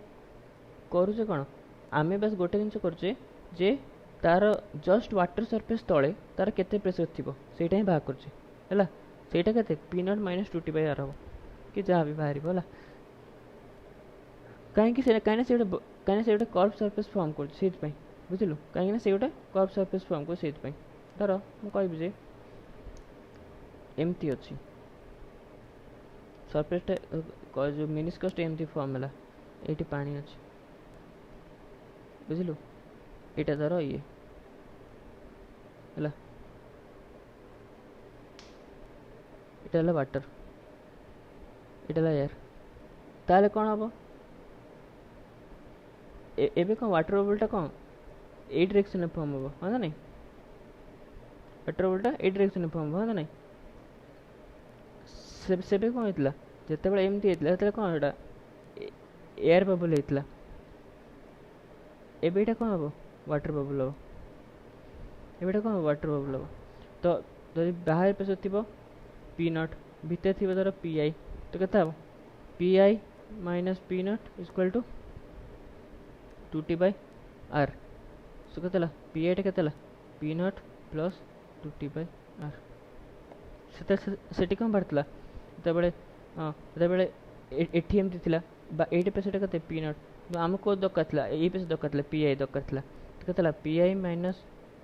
करुचे कौन आम बस गोटे जिन करुचे जे तार जस्ट वाटर सरफेस तले तार केते प्रेशर थी से भाग कर सेटा के P naught minus 2t by r हम कि जहाँ भी बाहर है कहीं से गोटे कर्व सरफेस फॉर्म कर बुझलु कहीं से गोटे कर्व सरफेस फॉर्म कर धर मुझे जे एमती अच्छी सरफेसटा जो मिनिस्कस एमती फॉर्म है ये पानी अच्छी बुझलु यहाँ धर ये है ये वाटर ये एयर ताले कौन हम एबे कौन वाटर बबलटा कौन ए डायरेक्शन फॉर्म हम हाँ ना नहीं वाटर बबलटा ए डायरेक्शन फॉर्म हम हाँ ना नहीं से कौन होता जिते बड़े एमती होता कौन एटा एयर बबल होता एबेटा कौन हम वाटर बबल हम एबेटा कौन वाटर बबल हम तो जब बाहर प्रेशर थी पी नट भितर थी धर पी आई तो के P I minus P naught equal to 2t by r so के पी आई के P naught plus 2t by r से कौन बाहर जो हाँ जो एटी एमती थी एट पे से पी नट आमको दरकार ये पे दरकार पी आई दरकार तो पी आई minus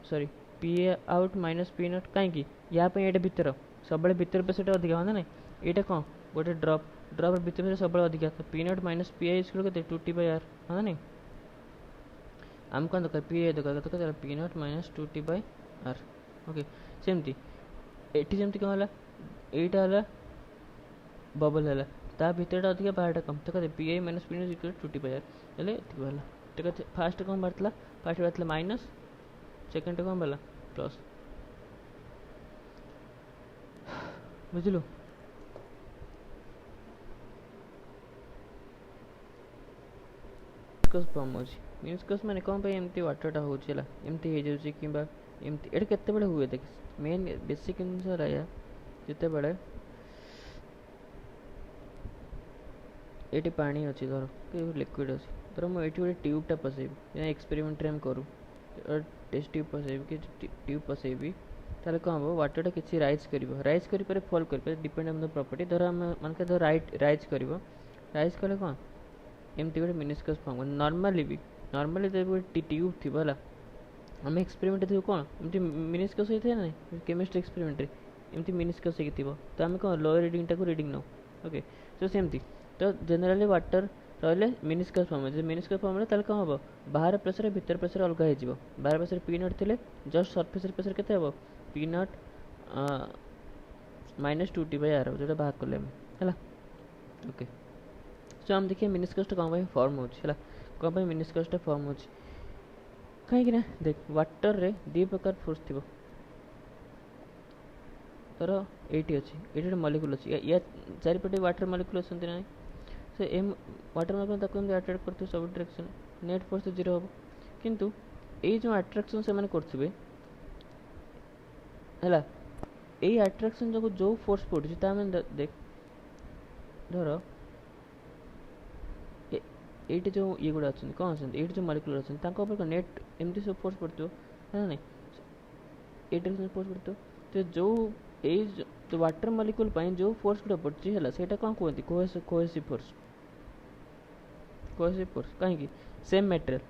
sorry P out minus P naught कहीं या भितर सब भितर पे अधिक हाँ ना यहाँ कौन गोटे ड्रप ड्रप भितर सब अधिक तो P naught minus P i school के 2t बाय आर हाँ ना आम कौन दरकार पी आई दरकार तो P naught minus 2t by r okay सेमती एटी जमती कौन है यहीटा है बबल है ता भितर अधिक बाहर कम तो कहते P I minus P naught equal 2t by R हेल्ले तो कहते फास्ट कौन बाहर फास्ट बाहर माइनस सेकेंड कौन बाला प्लस बुझलु फॉर्म अच्छी मिनिस्कस माने कौन एमती वाटरटा होला एमती हो जाऊँगी कि एमती एट केते बड़े हुए देख मेन बेसिक जिनस रहा जिते बड़े ये पानी अच्छी धर कि लिक्विड अच्छी धर मुझे गोटे ट्यूबटा पसैबी एक्सपेरिमेंट हम करूँ टेस्ट ट्यूब पसैबी कि ट्यूब पसैबी ताले कौन हम वाटरटा किसी राइज कर फॉल कर डिपेंड ऑन द प्रॉपर्टी धर आम मान के धर राइज कले कौन एमती गोटे मिनिस्कस फॉर्म नॉर्मली जब गोटे ट्यूब थी आम एक्सपेरिमेंट थी कौन एमती मिनिस्कस होता है ना केमिस्ट्री एक्सपेरिमेंट एमती मिनिस्कस हो तो आम कौन लोअर रीडिंग टाक रीडिंग नौ ओके तो सेमती तो जनरली वाटर रही मिनिस्कस फॉर्म जो मिनिस्कस फॉर्म ताले कौन हम बाहर प्रेसर भीतर प्रेसर अलग हो बाहर प्रेसर पी नट थे जस्ट सरफेस प्रेसर के P naught minus 2t by r जो बाहर कले है ओके सो आम देखिए मिनिस्कसटा कौन फॉर्म होगा कौन मिनिस्कसटा फॉर्म हो कहीं देख वाटर रे दी प्रकार फोर्स थी तर ये अच्छी ये मलिक्यूल अच्छी या चारिपटे वाटर मलिक्यूल अच्छा ना से एम वाटर मलिक्यूल अट्राक्ट करते सब डायरेक्शन नेट फोर्स तो 0 हम किंतु ये जो अट्राक्शन से करेंगे है यही अट्राक्शन जो जो फोर्स पड़े देख धर ये जो ये गुड़ा अच्छा कौन अच्छा ये जो मलिक्यूल अच्छा नेट एमती सब फोर्स पड़ो है ना ये डायरेक्शन फोर्स पड़ो तो जो ये जो वाटर मलिक्यूल जो फोर्स गुड़ा पड़े है से कौन कहते कोहेसिव फोर्स कहीं सेम मटेरियल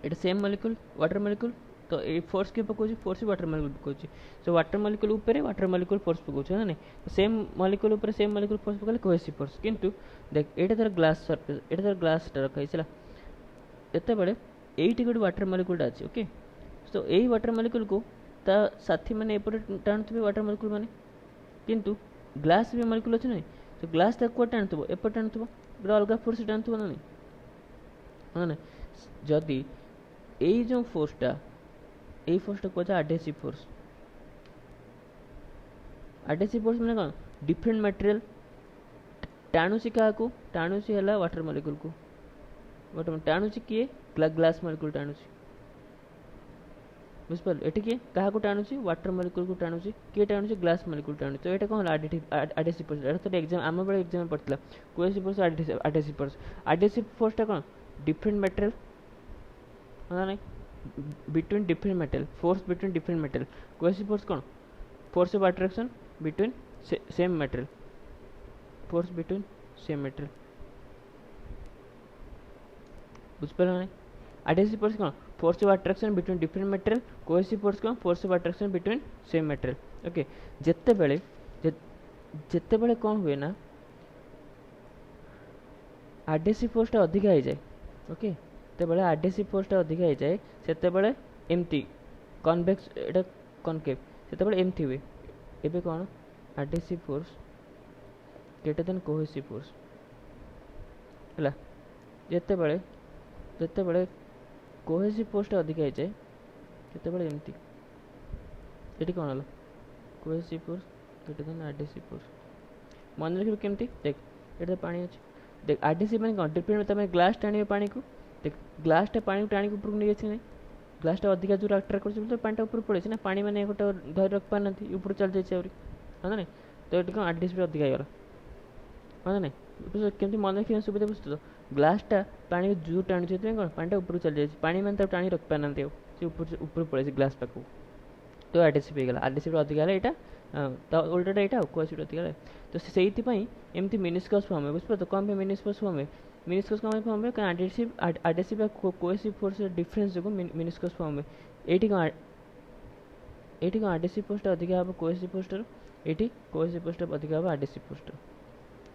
ये सेम मलिक्यूल वाटर मलिक्यूल तो ये फोर्स किए पकाऊँ फोर्स भी वाटर मलिक्यूल पकाऊँ सो वाटर मलिक्यूल ऊपर वाटर मलिक्यूल फोर्स पकाऊँ है ना सेम मलिक्यूल ऊपर सेम मलिक्यूल फोर्स पकाले कोहेसिव फोर्स किंतु देख ये धर ग्लास सरफेस ये धर ग्लास रखा है एत बड़े ये गोटे वाटर मलिक्यूल अच्छे ओके तो यही वाटर मलिक्यूल को ता साथी मैंने एपटे टाणुवे वाटर मलिक्यूल मैंने किंतु ग्लास भी मलिक्यूल अच्छे ना तो ग्लास तक टाणुव एपटे टाणुव गोटे अलग फोर्स टाणुव ना नहीं हाँ ना जदि यही जो फोर्सटा यही फोर्सटा कह एडहेसिव फोर्स मैंने कौन डिफरेंट मटेरियल टाणुची क्या टाणुची है वाटर मलिक्यूल को वाटर टाणुची किए ग्लास मलिक्यूल टाणुची बुझिपार ये किए क्या टाणुची वाटर मलिक्यूल को टाणुची किए टाणुची ग्लास मलिक्यूल टाणुची तो ये कौन एडहेसिव फोर्स तो एग्जाम आम बड़े एग्जाम पड़ता कोहेसिव फोर्स एडहेसिव फोर्सटा कौन डिफरेंट मटेरियल हाँ ना between different material force between different material cohesive force कौन force of attraction between same material force between same material बुझिपार ना एडहेसिव फोर्स कौन force of attraction between different material cohesive force कौन force of attraction between same material okay जिते बड़े कौन हुए ना एडहेसिव फोर्सटा अधिक हो जाए ओके जिते एडहेसिव फोर्सटा अधिक हो जाए से एमती कन्वेक्स एटा कनकेव से एमती हुए एबे कौन adhesive force greater than cohesive force है जिते बड़े कोहेसिव फोर्सटा अधिक हो जाए से एमती ये कौन है cohesive force greater than adhesive force मन रखिए केमती देख ये पानी अच्छे देख एडहेसिव मैंने कौन डिपेंड तुम ग्लास टाणी पानी को देख ग्लासटा पानी को टाणी ऊपर नहीं जाए ग्लासटा अधिक जो अट्राक्ट कर पानीटा ऊपर पड़े ना पानी मैंने गोटे धर रख पार ऊपर चल जाए है ना तो ये कौन आरडीएसपी अधिक होगा हाँ ना केमती मन रखिए सुविधा बुझते तो ग्लासटा पानी जो टाणुचे कौन पानी ऊपर चल जाए पानी मैंने टाणी रखी पाना ऊपर पड़े ग्लास पाक तो आरडीएसपी होगा आरडीएसपी अधिक है यहाँ तो उल्टा यहाँ कोएसिड अधिक है तो से एमती मिनिस्कस फॉर्म है बुझे तो कौन मिनिस्कस फॉर्म है मिनिस्कस कौन फॉर्म है आरडीएसपी कोएसिव फोर्स डिफरेंस जो मिनिस्कस फॉर्म है ये कौन आरडीएसपी पोस्ट अधिक हम कोएसिव पोस्टर ये कोएसिव पोस्ट अधिक हम आरडीएसपी पोस्टर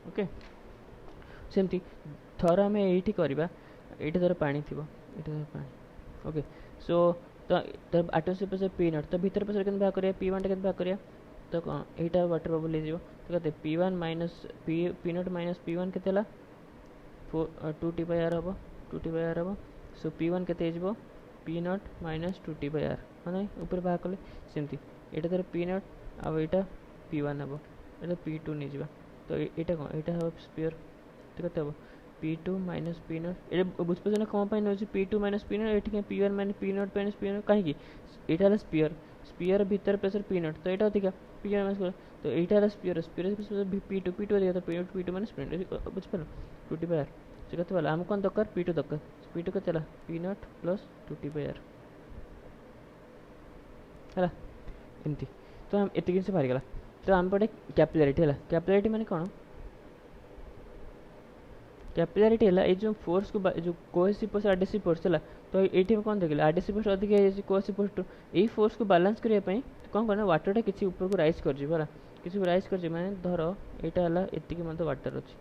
ओके सेमती थर आम ये करवा ये धर पा थी धर पा ओके सो तो एटमोस्फेयर प्रेशर पी नट तो भीतर प्रेशर के भाग करिया पी वन के भाग करिया तो कौन यहाँ वाटर बबल हो तो कहते P one minus P naught minus P one के 2t/r हम 2t/r हम सो पी वन के पी नट माइनस 2t/r हाँ ना ऊपर भाग कले सेमती यहाँ धर पी नट आउ यहाँ पी वन हम ये पी टू नहीं जा तो यहाँ कौन यहाँ हम स्पीयर तो कहते हम P two minus P naught ये बुझे ना कौन नौ P two minus P naught ये P one minus P naught minus P naught कहीं यहाँ स्पीयर स्पीयर भीतर प्रेशर पी नट तो यहाँ अधिक पी वन माइनस तो यहाँ स्पीयर स्पीयर पी टू अधिक तो P two minus P naught बुझिपार 2t/r से कहते वाला आम कौन दरकार पी टू दरकार पी टू के पी नट प्लस 2t/r है एमती तो आम एत जिन बाहरीगला तो आम पटे कैपिलारिटी है कैपिलारिटी माने कौन कैपिलारिटी है ये जो फोर्स को जो कोएसिव फोर्स आरडीएसपी फोर्स है तो ये कौन देखिए आरडीएसपी फोर्स अधिक है कोएसिव फोर्स टू यही फोर्स को बालांस करने कौन करना वाटरटा किसी ऊपर को राइज कर किसी राइज कर माने धर यहाँ है एतिकी मत वाटर अच्छी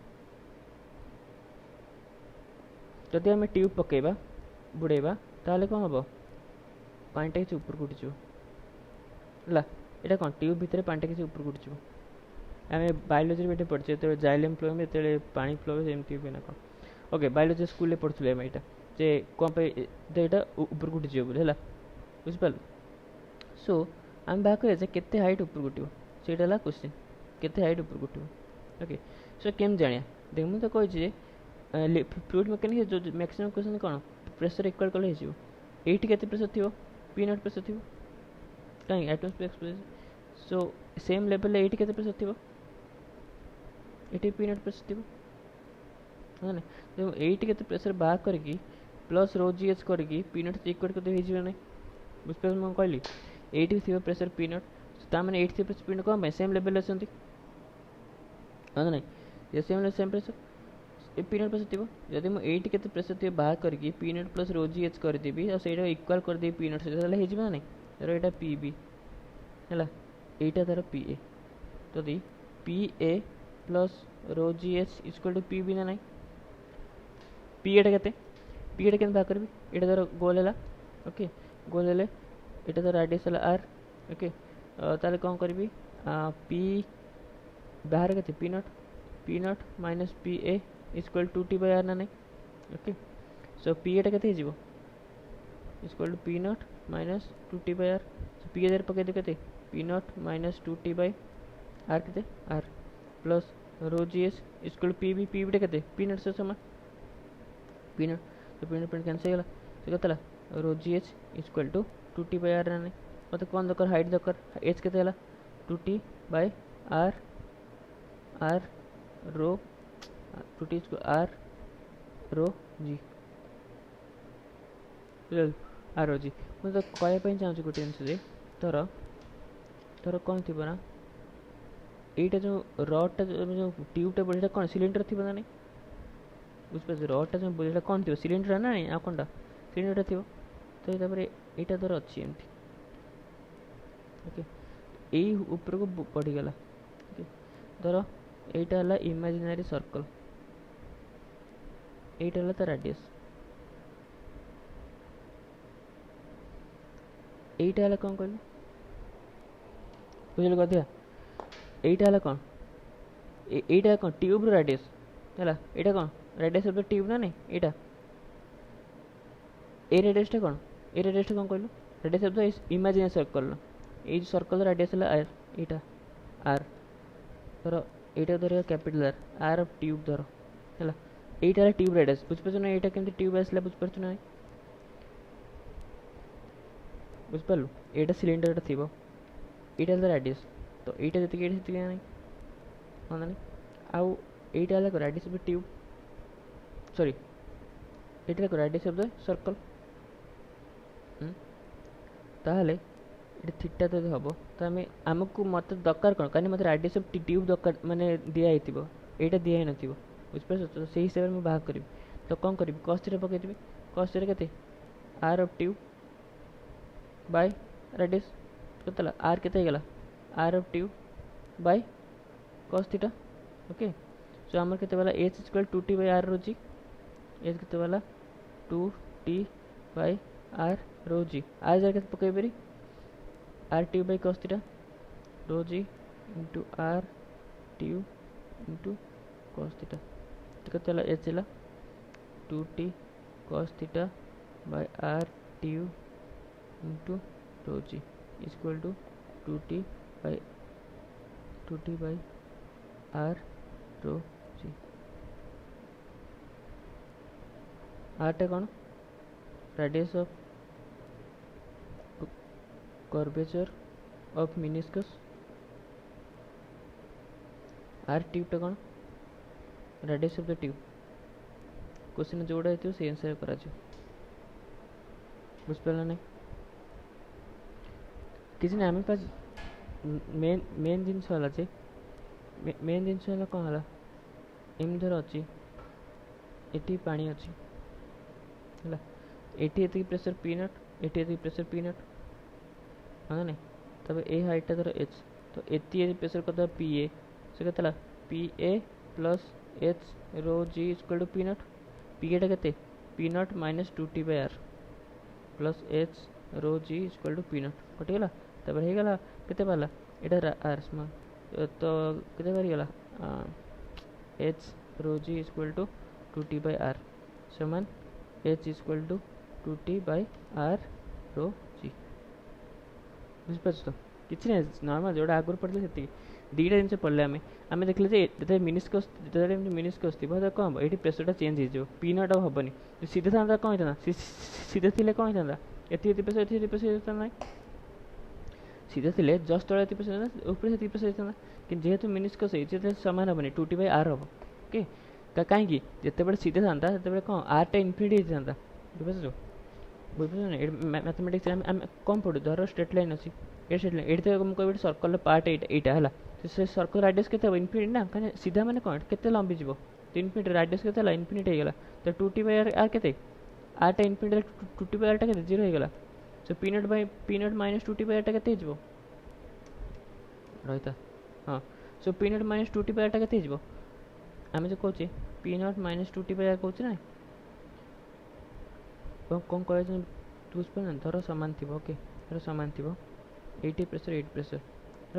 जदि आम ट्यूब पकेबा बुड़ेबा ताले कौन हम पानीटा किसी ऊपर को उठिज है यहाँ कौन ट्यूब भितर पानीटा किसी ऊपर को उठिज आम बायोलोजी में पढ़े जो जाइलम फ्लो में जो पानी फ्लो एमती हुए ना कौन ओके बायोलोजी स्कूल पढ़ुल आम यहाँ जे कौन यहाँ ऊपर को उठिज बोले है बुझिपार सो आम बाहर करिया केते हाइट ऊपर उठो से क्वेश्चन केते हाइट ऊपर उठो ओके सो केम जानिया देख मुझे कही फ्लूइड मेकानिक्स जो मैक्सिमम क्वेश्चन कौन प्रेशर इक्वल कले ये केते प्रेशर थी पी नट प्रेशर थी कहीं atmospheric pressure so same level ये केते प्रेशर थी ये पी नट प्रेशर थी है ना तो ये केते प्रेशर बाहर करके प्लस रो जी एच करके पी नट इक्वल करते हो ना बुझे मुझे कहली ये थी प्रेशर पी नट ताने ये थी प्रेशर पी नट कौन सेम लेवल अच्छा हाँ ना ये सेम प्रेशर ये पी नट प्रेशर थी जब मुझे ये प्रेशर थी बाहर करके पी नट प्लस रो जी एच करदेवी और से इक्वल करदे पी नट से हो ना धर यहाँ पी बी है यहाँ धर पी ए तो P A plus rho ji H equal to P B ना पी एटा के पी एटा के बाहर करी यहाँ धर गोल है ओके गोल है यहाँ धर राडियस है आर ओके ताले कौन करी पी बाहर के P naught minus P A equal 2t/r ना नहीं ओके सो पी एटा के equal to P naught minus 2t/r P A पकड़ के पी नट माइनस 2t/r के are plus rho g s equal P B के पी नट से समान पी नट तो पी नट कैंसिल हो गला तो कहता rho ji H equal to 2t/r ना नहीं मतलब कौन दरकार हाइट दरकार एच के 2t/r R rho 2t R rho G R rho G मुझे कहवाई चाहूँ गोटे जिन धर धर कौन थी ना यहाँ जो रडटा जो ट्यूबटा बोले कौन सिलिंडर थी ना नहीं बुझे रडटा जो बोले कौन थी सिलिंडर ना नहीं आ कौनटा सिलिंडर थी तो यहाँ धर अच्छी एमती ओके यही ऊपर को बढ़ीगला ओके धर यहाँ है इमेजिनरी सर्कल यहाँ है तो रेडियस यहाँ है कौन कहल बुझे गधिया यहाँ है कौन यहाँ कौन ट्यूब रेडियस है यहाँ कौन रेडियस ऑफ द ट्यूब ना नहीं यहाँ ए रेडियसटा कौन ए रेडियसटा कौन कहलु radius of the imaginary circle ये सर्कल रेडियस है आर यहाँ आर धर यहाँ धर capital R r of tube धर है यहाँ ट्यूब रेडियस बुझिपार ना यहाँ केमती ट्यूब आसला बुझिपार ना बुझिपारू यहाँ सिलिंडर थी यहाँ रेडियस तो यहाँ जी नहीं हाँ ना आउ एटा है radius of the tube sorry एटा है रेडियस ऑफ द सर्कल ताहले ये थीटा तो हम तो आम आमको मत दरकार कौन कहीं मतलब रेडियस ऑफ ट्यूब दरकार माने दिखाई यहाँ दिखाई न बुझिपार तो से हिसाब से मुझे बाहर करी तो कौन करी कस थीटा पकईदेवी कस थीटा के R of tube by radius के आर के R of tube by cos theta okay so आमर के H equal 2t by are rho G H के 2t by are rho G R जगह पकई पारी R tube by cos theta rho G into R tube into cos theta तो के H है 2t cos theta by R tube into rho G equal to 2t by are rho G आरटा कौन radius of curvature of meniscus R ट्यूबटा कौन radius of the tube question जोड़ा है से आंसर करा बुझिपारा ना किसी ना आम पास मेन जिनस है मेन जिनस है कौन है एम धर अच्छी एटी पानी अच्छी है एटी ये प्रेसर पी नट एटी ये प्रेसर पी नट हाँ नहीं तब ए हाइटा धर एच तो एटी प्रेसर कर पी ए से के P A plus H rho G equal to P naught P एटा के P naught minus 2t by R plus H rho G equal to P naught कटिगला तब होगा के पाला यहाँ आर स्मॉल तो के पारिगला H rho G equal to 2t by R समान H equal to 2t by R rho G बुझिपार तो किसी ना नॉर्मल जोड़ा आगुरी पढ़े से दीटा जिन पढ़ले आम देखले जो मिनिस्कस जो मिनिस्कस थी कौन हम ये प्रेसरटा चेंज हो पी नट हेनी सीधे था कौन होता सीधे थे कौन होता ये प्रेसर ये प्रेसर होता ना सीधे थे जस्ट तले प्रेसर ऊपर से प्रेसर होता कि जेहेतु मिनिस्कस है सामान हेनी 2t बाय आर हम ओके कहीं जिते सीधे था से कौन आरटा इनफिनिटी होता बुझे बुझे मैथमेटिक्स आम कौन पढ़ू धर स्ट्रेट लाइन अच्छी ये स्ट्रेट लाइन ये तो मुझे सर्कल पार्ट यहाँ है से सर्कल रेडियस के इनफिनिटी ना कहीं सीधा मैंने कौन के लंबी जीव तो इनफिनिटी रेडियस के इनफिनिटी होगा तो 2t बाय आर के आरटा इनफिनिटी 2t बाय आरटा के 0 होगा so P naught minus 2t by आरटा के रही हाँ so P naught minus 2t by आरटा के आम जो कहे P naught minus 2t by r कहे ना कौन कह बुझिपार धर सामान थी ओके धर सामान थी 80 प्रेसर 8 प्रेसर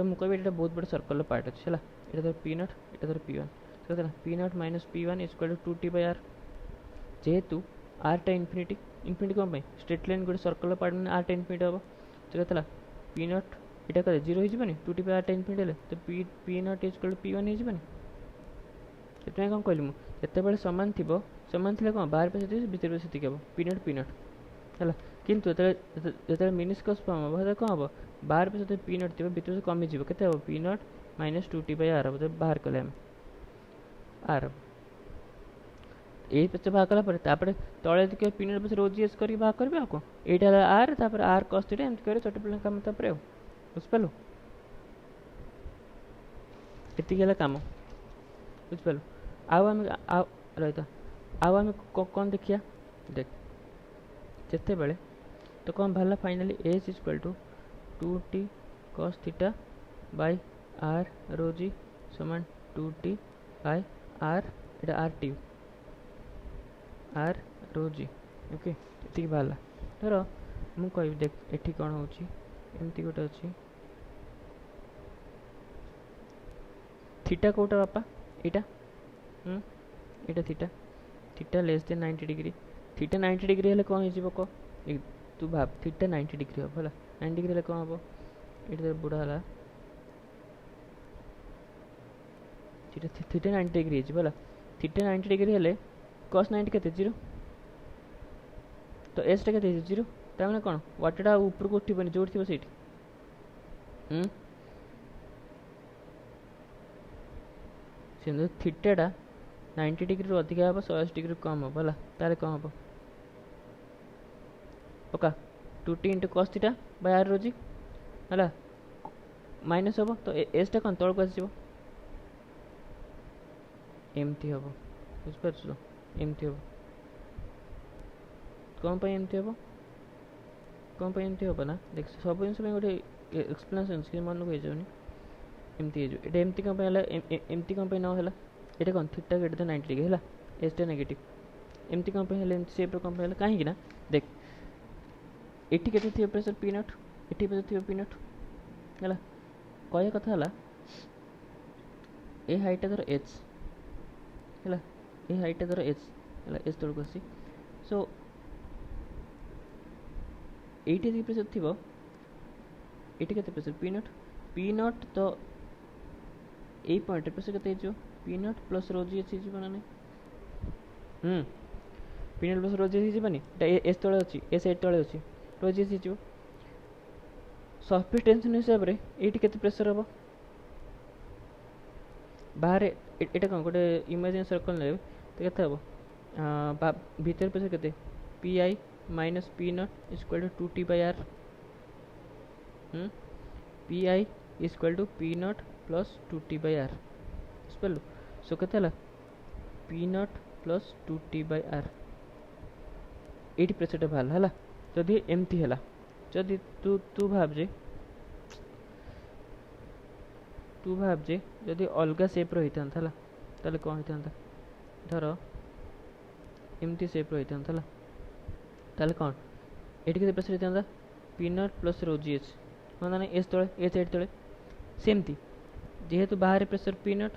मुझे ये बहुत बड़ा सर्कल पार्ट अच्छे है ये धर पी नट ये धर पी वन तो P naught minus P one equal to 2t by r जेहेतु आरटा इनफिनिटी इनफिनिटी कौन स्ट्रेट लाइन गोटे सर्कल पार्ट मैंने आरटा इनफिनिटी हम तो कहता पी नट यहाँ कर 0 हो 2t बाय आरटा इनफिनिटी है तो P naught equal to P one हो कौन कहली मुझे सामान थी कौन बाहर पैसे भीतर से हम पी नट है किंतु जो मिनिस्कस फॉर्म हम कौन हम बाहर पैसे पी नट थी भीतर से कमी जीव के P naught minus 2t by r हम बाहर कले आर यही पैसे बाहर कलापर तले देखिए पी नट पैसे रोज एस कर बाहर करेंगे कौन यहाँ आर तापर आर कस थीटा एमती करें छोटे पिला कम तापर बुझिपार ये कम बुझिपार आम रही आम कौन देखिया देख जिते बड़े तो कौन बाहर finally h equal to 2t cos theta by are rho g समान 2t बाय आर ये r tube r rho g okay ये बाहर धर मुझे कह देख ये कौन होमती गोटे अच्छी थीटा कौटा बापा यहाँ यहाँ theta theta less than 90 degree theta 90 degree हेल्ले कौन हो कह तू भाव थीटा 90 डिग्री हम है 90 डिग्री कौन हम ये बुढ़ा है थीटा 90 डिग्री है थीटा 90 डिग्री हेल्ले कस 90 के 0 तो एस टा के 0 तमें कौन वाटटा ऊपर को उठबनी जो थी से से थीटाटा 90 डिग्री अधिका हम 180 डिग्री कम हम है ताले कौन हम पक्का 2t into cos theta by are rho g है माइनस हम तो एसटा कौन तौक आस एमती हम बुझिपार तो एमती हम कौन पर एमती हम कौन पर एमती हम ना देख सब जिन गोटे एक्सप्लेनेसन से मन को जाऊनी एमती हो एमती कौन एमती कौन न है ये कौन थीटा ग्रेटर देन 90 डिग्री है एसटा नेगेटिव एमती कौन एमती सेप कौन है कहीं ना देख एटी के pressure P naught eighty pressure थी पी नट है कह कथा है ए हाइटा धर एच है ए हाइटा धर एच है एच तौक आसी सो एटी प्रेसर थी एटी के प्रेसर पी नट तो यही पॉइंट प्रेसर के पी नट प्लस रोजी एच ना नहीं पी नट प्लस रोजी एच होनी एस तले अच्छी एस एट तले अच्छी रोजी एच हो सरफेस टेंशन हिसाब से ये प्रेसर हम बाहर ये कौन गोटे इमेजिन सर्कल ने तो हम भीतर प्रेसर के P I minus P naught equal to 2t by R P I equal to P naught plus 2t by R बुझिपारू सो के P naught plus 2t by are ये प्रेसर बाहर है जदि एमती है जदि तू तू भाव जे जदि अलग सेप रही था ताले कौन होता धर एमती सेप रही था ताले कौन ये के प्रेसर होता पी नट प्लस रोजी एच हाँ ना एस तले एच एट तले सेमती जेहेतु बाहर प्रेसर पी नट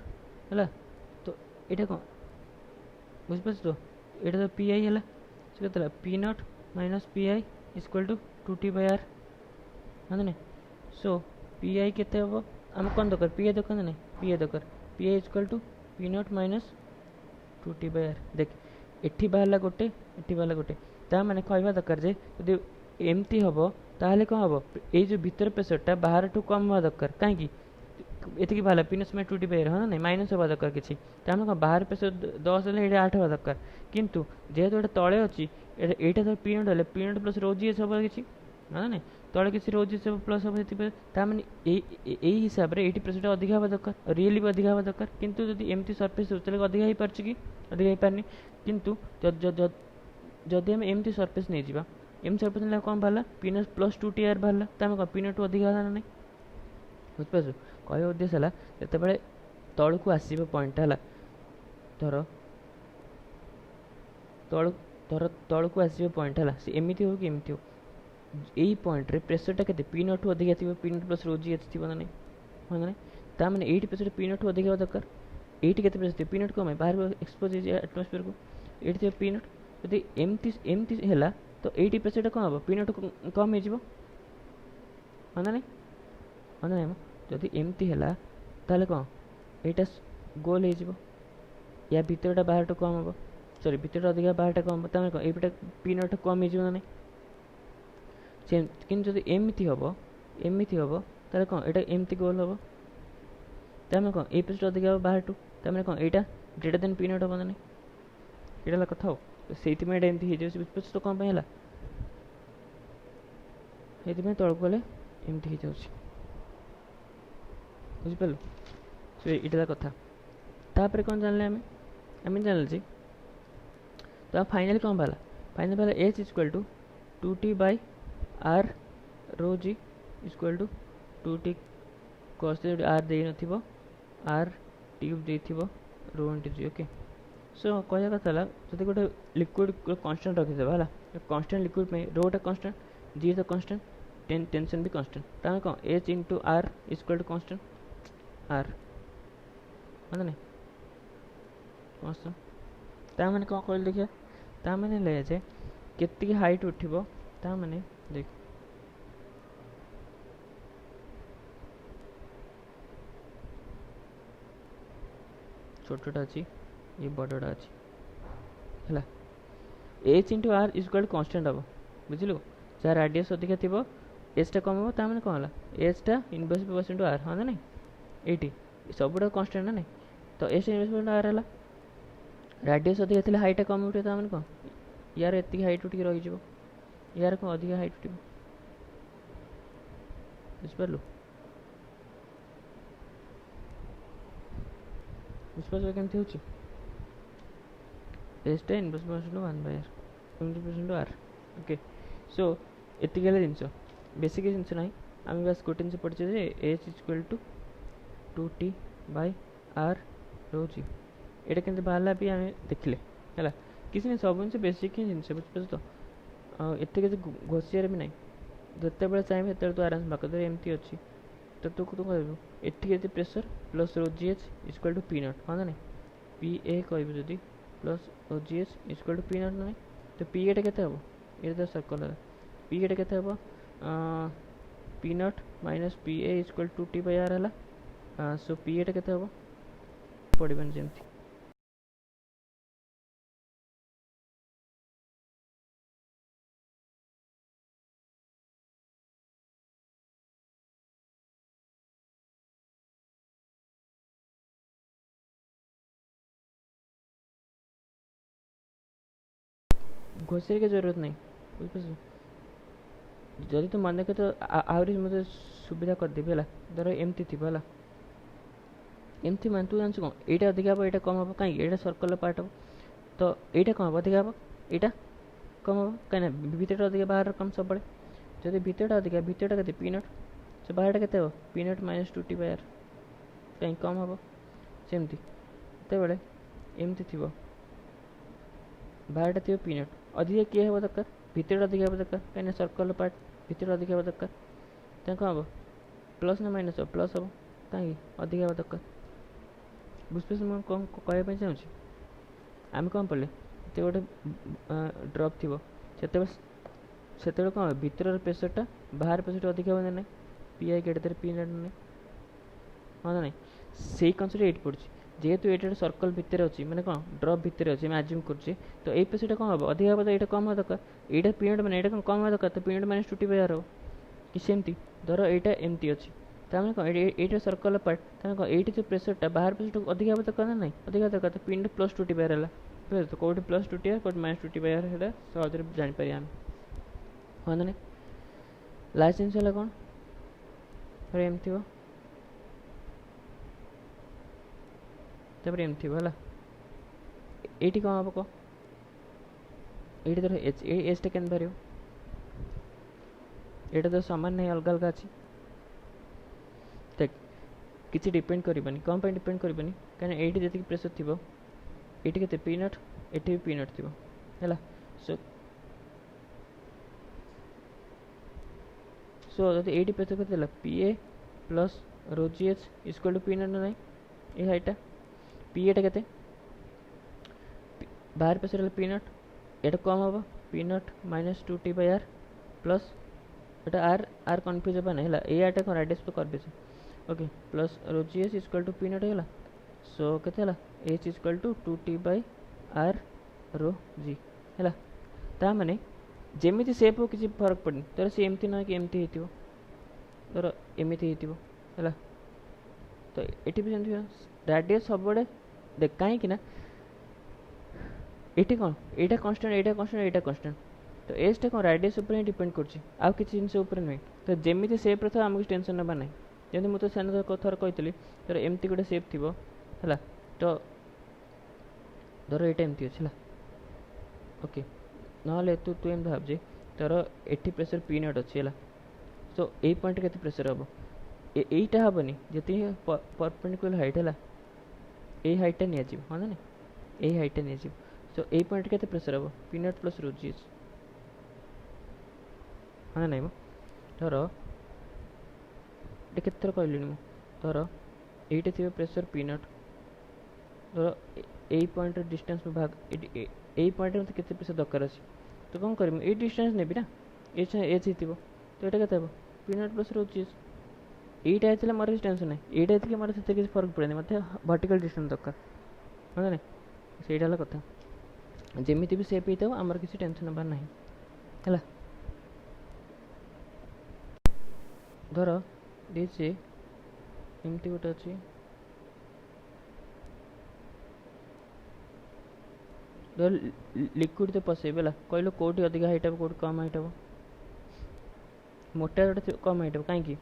है तो ये कौन बुझिपार तो ये तो पी आई है के P naught minus P I equal to 2t by r हाँ ना सो पी आई के आम कौन दरकार पी आई दरकार ना पी आई दरकार P I equal to P naught minus 2t by r देख एठी बाहर गोटे एठी बाहर गोटे ता माने कहवा दरकार जे यदि एमती हम ताहले कौन हम ये जो भीतर प्रेसरटा बाहर टू कम हवा दरकार कहीं ये बाहर पिनस में 2t बाय आर हाँ ना माइनस हवा दरकार किसी कौन बाहर प्रेसर 10 है 8 हवा दरकार किंतु जेहेतु ये तले अच्छी एटा तो पी नट है पी नट प्लस रोजी एच हम कि हाँ ना तले किसी रोजी एच प्लस हम मैंने यही हिसाब से ये प्रेसर अधिक हवा दरकार रियली भी अधिक हवा दरकार किंतु जब एमती सरफेस हो अधिक हो पार्छ कि अधिक हो पारनी किंतु जदि आम एमती सरफेस नहीं जावा एम सरफेस ना कौन बाहर P naught plus 2t are बाहर तो आम कौन पी नट अधिक है ना नहीं बुझिपार कह उद्देश्य है जिते तल को आसो पॉइंट है धर तल को आसो पॉइंट है सी एमती हो कि एमती हो यही पॉइंट रे प्रेसरटा के पी नट ठू अधिक थी पी नट प्लस रोजी एच थी ना नहीं हाँ ना ता मैंने ये प्रेसर पी नट ठू अधिक दरकार ये के प्रेसर पी नट कम है बाहर एक्सपोज एटमोस्फेयर को ये पी नट जब एमती है तो ये प्रेसरटा कौन हम पी नट कम हो हाँ ना नहीं हाँ ना जदि एमती है ताले कौन यहाँ गोल हो या भीतरटा बाहर टू कम हम सॉरी भीतर अधिक बाहरटा कम हम कौन ये पी नट कम हो ना कि जब एमती हम ताले कौन यहाँ एमती गोल हम तमें कौन ये प्रेसर अधिक हम बाहर टू तमें कौन यहाँ ग्रेटर देन पी नट हम ना नहीं ये कथा हो से एमती हो बुझिपार तो कौन है ये तौक गले एमती हो जाऊँ बुझिपार सो ये कथा तापर कौन जानले आम जान तो फाइनल कौन बाहर फाइनल बाहर H equal to 2t by R rho G equal to 2t cos R दे न आर ट्यूब दे rho into G okay so कह कथा जब गोटे लिक्विड कन्स्टाट रखीदे है कन्स्टाट लिक्विड में रोटा कन्स्टाट जी तो कन्स्टाट टेंशन भी कन्स्टाट तमें कौन h into r equal to constant r हाँ नहीं कन्स्टाट ता मैंने कौन कह देखिए ता मैंने ले जाए केती हाइट उठिबो ता मैंने देख छोटा अच्छी ये बड़टा अच्छी है h into r equal constant हम बुझलु जहाँ राडियस अधिका थी एचटा कम हम कौन है एचटा इनवर्स प्लस इंटू आर हाँ ना नहीं ये सबुटा कन्स्टाट ना नहीं तो एस इनवर्स पॉइंट आर है राडियस अधिक थी हाइटा कम उठे मैंने कौन यार एति हाइट उठिक रही यार कौन अधिक हाइट उठ बुझिपार बुझिपार केमती हो एसटा inverse point to 1/r R okay so एति जिनस बेसिक जिनस ना आम बस गोटे जिन पढ़े H equal to 2t/r rho जी एटा केमती बाहर भी आम देखिले है किसी नहीं सब जिन बेसिक ही जिनस बुझे तो एत घोषियार भी ना जिते बड़े चाहिए से तू आराम से बाक एमती अच्छी तो तू तू कह एटी pressure plus rho ji H equal to P naught हाँ ना पी ए कह plus rho ji H equal to P naught ना तो पी एटा के ये तो सर्कल है पी एटा के P naught minus P A equal to t/r है सो पी एटा के पड़े जमी घोषे की जरूरत नहीं बुझे जदि तो मन के तो आहरी मतलब सुविधा करदेवी है धर एमती थी है एमती मान तू जान कौन यहाँ अधिक हम यहाँ कम हम कहीं यहाँ सर्कल पार्ट हम तो यहाँ कौन हम अधिक हम यहाँ कम हम कहीं भितर अधिक बाहर कम सब जब भितर अधिक भितर के पी नट से बाहर के पी नट माइनस 2t/r कहीं कम हम सेमती जो एमती थी बाहर थी पी नट अधिक किए हम दरकार भितर अधिक हम दरकार कहीं सर्कल पार्ट भितर अधिक हम दरकार तो कौन हम प्लस ना माइनस हम प्लस हम कहीं अधिक हम दरकार बुझे मुझे कौन कहवाई चाहूँगी आम कौन पढ़े तो गोटे ड्रप थी से कौन भितर प्रेसरटा बाहर प्रेसर अधिक हम ना P I get P naught ना हाँ ना से कनसेप्ट ये पड़ी जेहेतु ये सर्कल भितर अच्छी मैंने कौन ड्रप भितर अच्छी आज्यूम कर तो ये प्रेसर कौन हम अधिक हम तो यहाँ कम दरकार यहाँ पी नट मैंने कौन कम दरकार तो पी नट माइनस 2t/r हो कि सेमती धर यहाँ एमती अच्छी तमें कौन ये सर्कल पार्ट तमें कौन ये जो प्रेसरटा बाहर प्रेसर अधिक हम दरकार ना अधिक दरकार तो पी नट प्लस 2t/r है तो कौटे प्लस 2t/r कौटे माइनस 2t/r है सहज जापर आम हाँ ना लास्ट जिन है कौन एमती हो तापर एमती है ये कौन हम कह ये धर एच एचटा के बाहर यहाँ तो सामान नहीं अलग अलग अच्छी देख किसी डिपेंड करनी कौन पर डिपेंड करनी कहीं ये जी प्रेसर थी ये के पी नट ये भी पी नट थी है सो सो जो ये प्रेसर के P A plus rho ji H equal to P naught ना ये हाइटा पी एटा के बाहर प्रेसर पी नट ये कम हम P naught minus 2t/r plus ये आर आर कन्फ्यूज होगा ना है आरटा कौन राडियस तो कर okay plus rho ji H equal to P naught है सो के H equal to 2t/r rho G है ताने जमी सेप हो किसी फरक पड़नी तर सी एमती ना कि एमती हो तर एमती है तो ये भी जमी राडियस सब देख कहीं ना ये कौन यहाँ कन्स्टाट यहाँ कन्स्टाट यहाँ कन्स्टाट तो एजटा कौन राडियस उपर डिपेंड कर किसी जिन नहीं तो जमी सेप रहा आमको टेंशन ना ना जमी मुझे से थर कही तर एमती गोटे सेप थी है तो धर ये एमती अच्छे ओके ना तू तू एम भावजे तर एटी प्रेसर पी नट अच्छी है सो ये पॉइंट के प्रेसर हम यहीटा हेनी जी परपेंडिकुलर हाइट है ये हाइटा नि हाँ ना यही हाइटा नि सो ये पॉइंट के प्रेसर हम पी नट प्लस रो जी एच हाँ ना धर ये केत कहली धर ये थी प्रेसर पी नट धर यही पॉइंट डिस्टेंस में भाग यही पॉइंट में केते प्रेसर दरकार अच्छे तो कौन कर ये डिस्टेंस नेबी ना एच एच हो तो ये के पी नट प्लस रो जी एच यहीटा होता मोर किसी टेंशन ना यहीटा मोर से किसी फर्क पड़े मत वर्टिकल डिस्टेंस दरकार हाँ ना से कथा जमी भी सेप होता आमर किसी टेंशन नबार ना है धर दीचे एमती गोटे अच्छी लिक्विड तो पशेबे है कहल कौटी अधिक हाइट हे कौट कम हाइट हे मोटा जोटा कम हाइट हे कहीं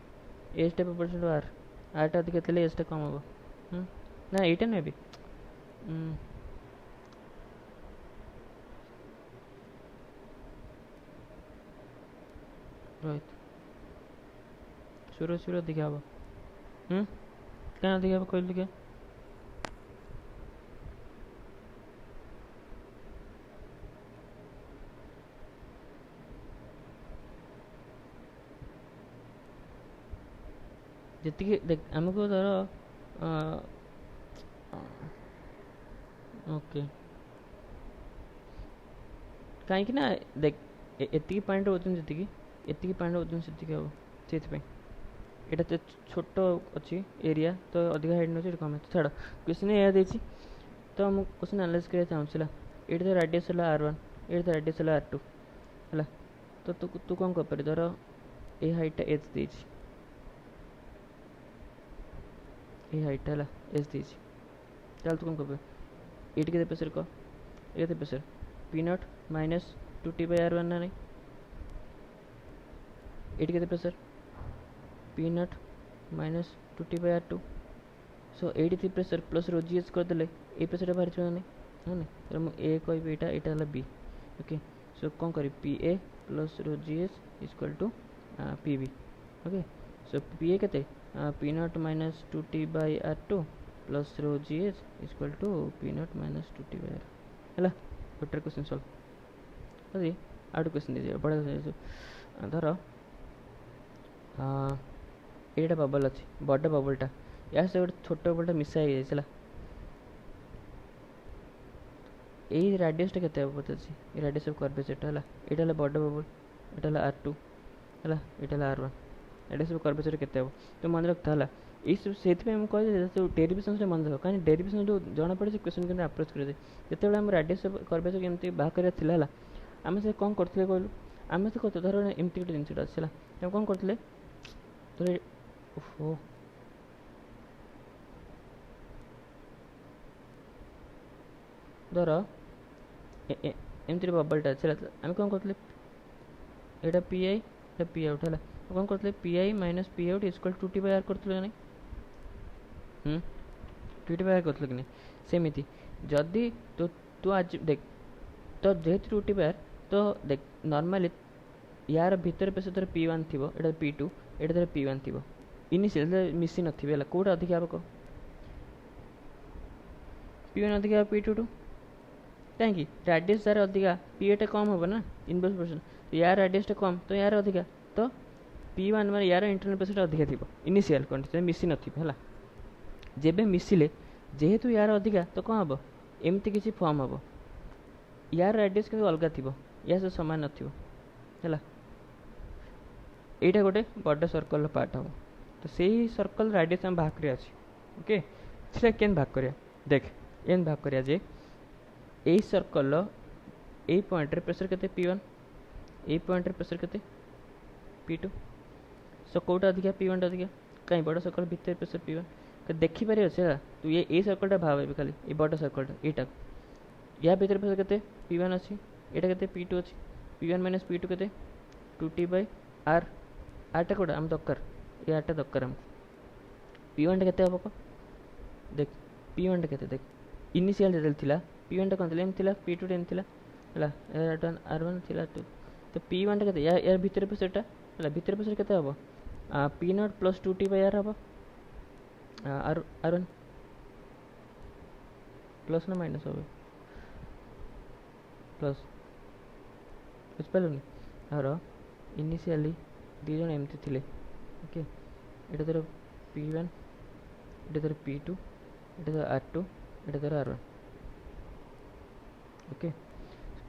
एज टा परसेंट आर आर टा अधिक एज टा कम हम ना यहाँ नुहे भी रोहित सूरज सूरज अधिक हम क्या अधिक हे कहल क्या जी देख आमको धर ओके कहीं ना देख एति पानी वजन जी एति पानी वजन से हम से यहाँ तो छोट अच्छी एरिया तो अधिक हाइट नौ कम छाड़ क्वेश्चन यह देती तो मुझे क्वेश्चन एनालाइज करा चाहूँगा ये तो रेडियस है R1 ये तो रेडियस है R2 है तो तू कौन कर धर ये हाइटा एच दे हाइटा है एच दे चल तू कौन कर ये के प्रेसर कह ये प्रेसर P0 माइनस 2T/R1 ना नहीं ये के प्रेसर P0 माइनस 2T/R2 सो 83 प्रेसर प्लस रो GH करदे ये प्रेसर बाहर छुआ नहीं है ना तो मुझे कह यहाँ है B ओके सो कौन करी PA plus rho GH equal to PB okay so PA के P0 minus 2T/R2 plus rho GH equal to P0 minus 2T/R है गोटे क्वेश्चन सल्व अरे आउट क्वेश्चन दीजिए बड़ा धर ये बबल अच्छी बड़ बबलटा या से गोटे छोट बबलटा मिसा हो जाए यही रेडियसटा के पचार रेडियस ऑफ कर्वेचर है यहाँ बड़ बबल यहाँ R2 है यहाँ R1 रेडियस ऑफ कर्वेचर के तो मन रखता है ये कह डेरिवेशन से मन रख कहीं डेरिवेशन जो जना पड़े से क्वेश्चन के अप्रोच कर जिते आम रेडियस ऑफ कर्वेचर केमती बाहर कराला आम से कौन करते कहलु आम से कहते धर एमती गोटे जिनसा अच्छी है कौन करते धर ओहो धर एमती बबलटा अच्छी आम कौन करते यहाँ PI P आउट है कौन करते PI minus P out equal 2T/R करते नहीं 2T/R करते कि नहीं सेमती जदि तो तू आज देख तो जेहेतु 2T/R तो देख नॉर्मली यार भीतर पे धर P1 थी यहाँ P2 यहाँ धर P1 थी इनिशियल मिसी नथिबे कौटा अधिक हे कह P1 अधिक P2 कहीं रेडियस यार अधिका P8 कम हम ना इनवर्स पर्सन तो यार रेडियस कम तो यार अधिका तो P1 माने यार इंटरनल प्रेशर अधिका थी इनिशियल कंडीशन मिसी नथिबे है जेबे मिसिले जेहेतु यार अधिका तो कौन हम एमती किसी फॉर्म हम यार रेडियस के अलग थी या सब सामान नथिबो है यहाँ गोटे बड़ सर्कल पार्ट हम तो सही सर्कल रेडियस आम भाग कर ओके से के भाग कर देख एन भाग कर यही सर्कल यही पॉइंट रे प्रेशर के P1 यही पॉइंट रे प्रेशर के P2 सो कौटा अधिका P1 अधिका कहीं बड़ सर्कल भितर प्रेशर P1 तो देखिपार अच्छे तू ये सर्कलटा भाव खाली ये बड़ सर्कलटा यहाँ या भीतर प्रेशर के P1 अच्छी यहाँ के P2 अच्छी P1 माइनस P2 के 2T/R आरटा कौटा आम दरकार ये आरटा दरकार आम P1 टा के हम देख P1 टा के देख इनिशियल जेतल थिला P1 टा कौन एम थिला P2 एम थिला है R1 थिला 2 तो P1 टा के यार भीतर प्रेशरटा है भीतर प्रेशर के हम P0 प्लस 2T/R हम R1 प्लस ना माइनस हम प्लस बुझिपारे आर इनिशियली दी जन एमती थिले ओके ये धर P1 ये धर P2 ये धर R2 ये धर R1 ओके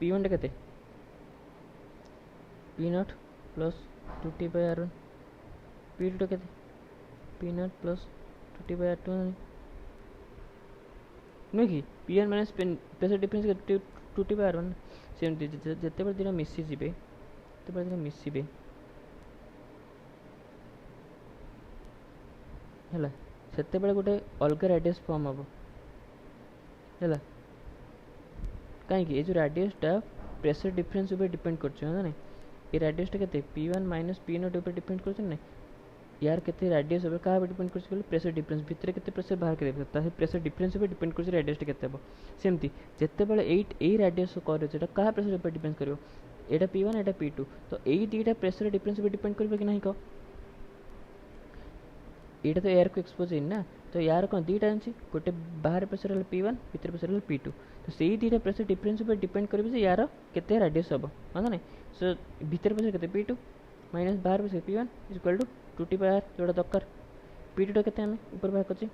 P1 टा के P0 प्लस 2T/R1 P2 टा के P0 प्लस 2T/R2 नुहे कि P1 minus pressure difference 2T/R1 सेमती जिते बड़े दिन मिसीजे तो बड़े दिन मिसबे है से गोटे अलग रेडियस फॉर्म हम है कहीं जो राडियसटा प्रेशर डिफरेंस ऊपर डिपेंड कर ये राडियसटा के P1 माइनस P0 ऊपर डिपेंड कर यार के राडियस ऊपर क्या डिपेंड कर प्रेशर डिफरेंस भितर के प्रेशर बाहर के प्रेशर डिफरेंस ऊपर डिपेंड कर राडियसटा के सेमती जिते बड़े यही राडियस कर क्या प्रेशर ऊपर डिपेंड कर एटा P1 एटा P2 तो यही दुईटा प्रेशर डिफरेंस ऊपर डिपेंड कर कि नहीं कह यहाँ तो एयर को एक्सपोज ना तो यार कौन दुईटा अच्छी गोटे बाहर प्रेशर है P1 भितर प्रेशर है P2 तो से दुईटा प्रेशर डिफरेंस ऊपर डिपेंड कर यार के राडियस हम हाँ ना सो भितर प्रेशर के P2 माइनस बाहर pressure P1 equal to 2T/r जोड़ा दरकार P2 के ऊपर बाहर कर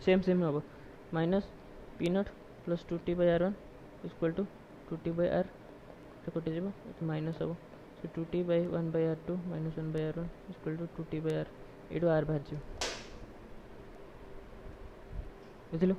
सेम हम minus P0 plus 2T/r1 equal to 2T/r कटि माइनस हम 2T/1/r2 minus 1/r1 equal to 2T/r ये r बाहर बुझल।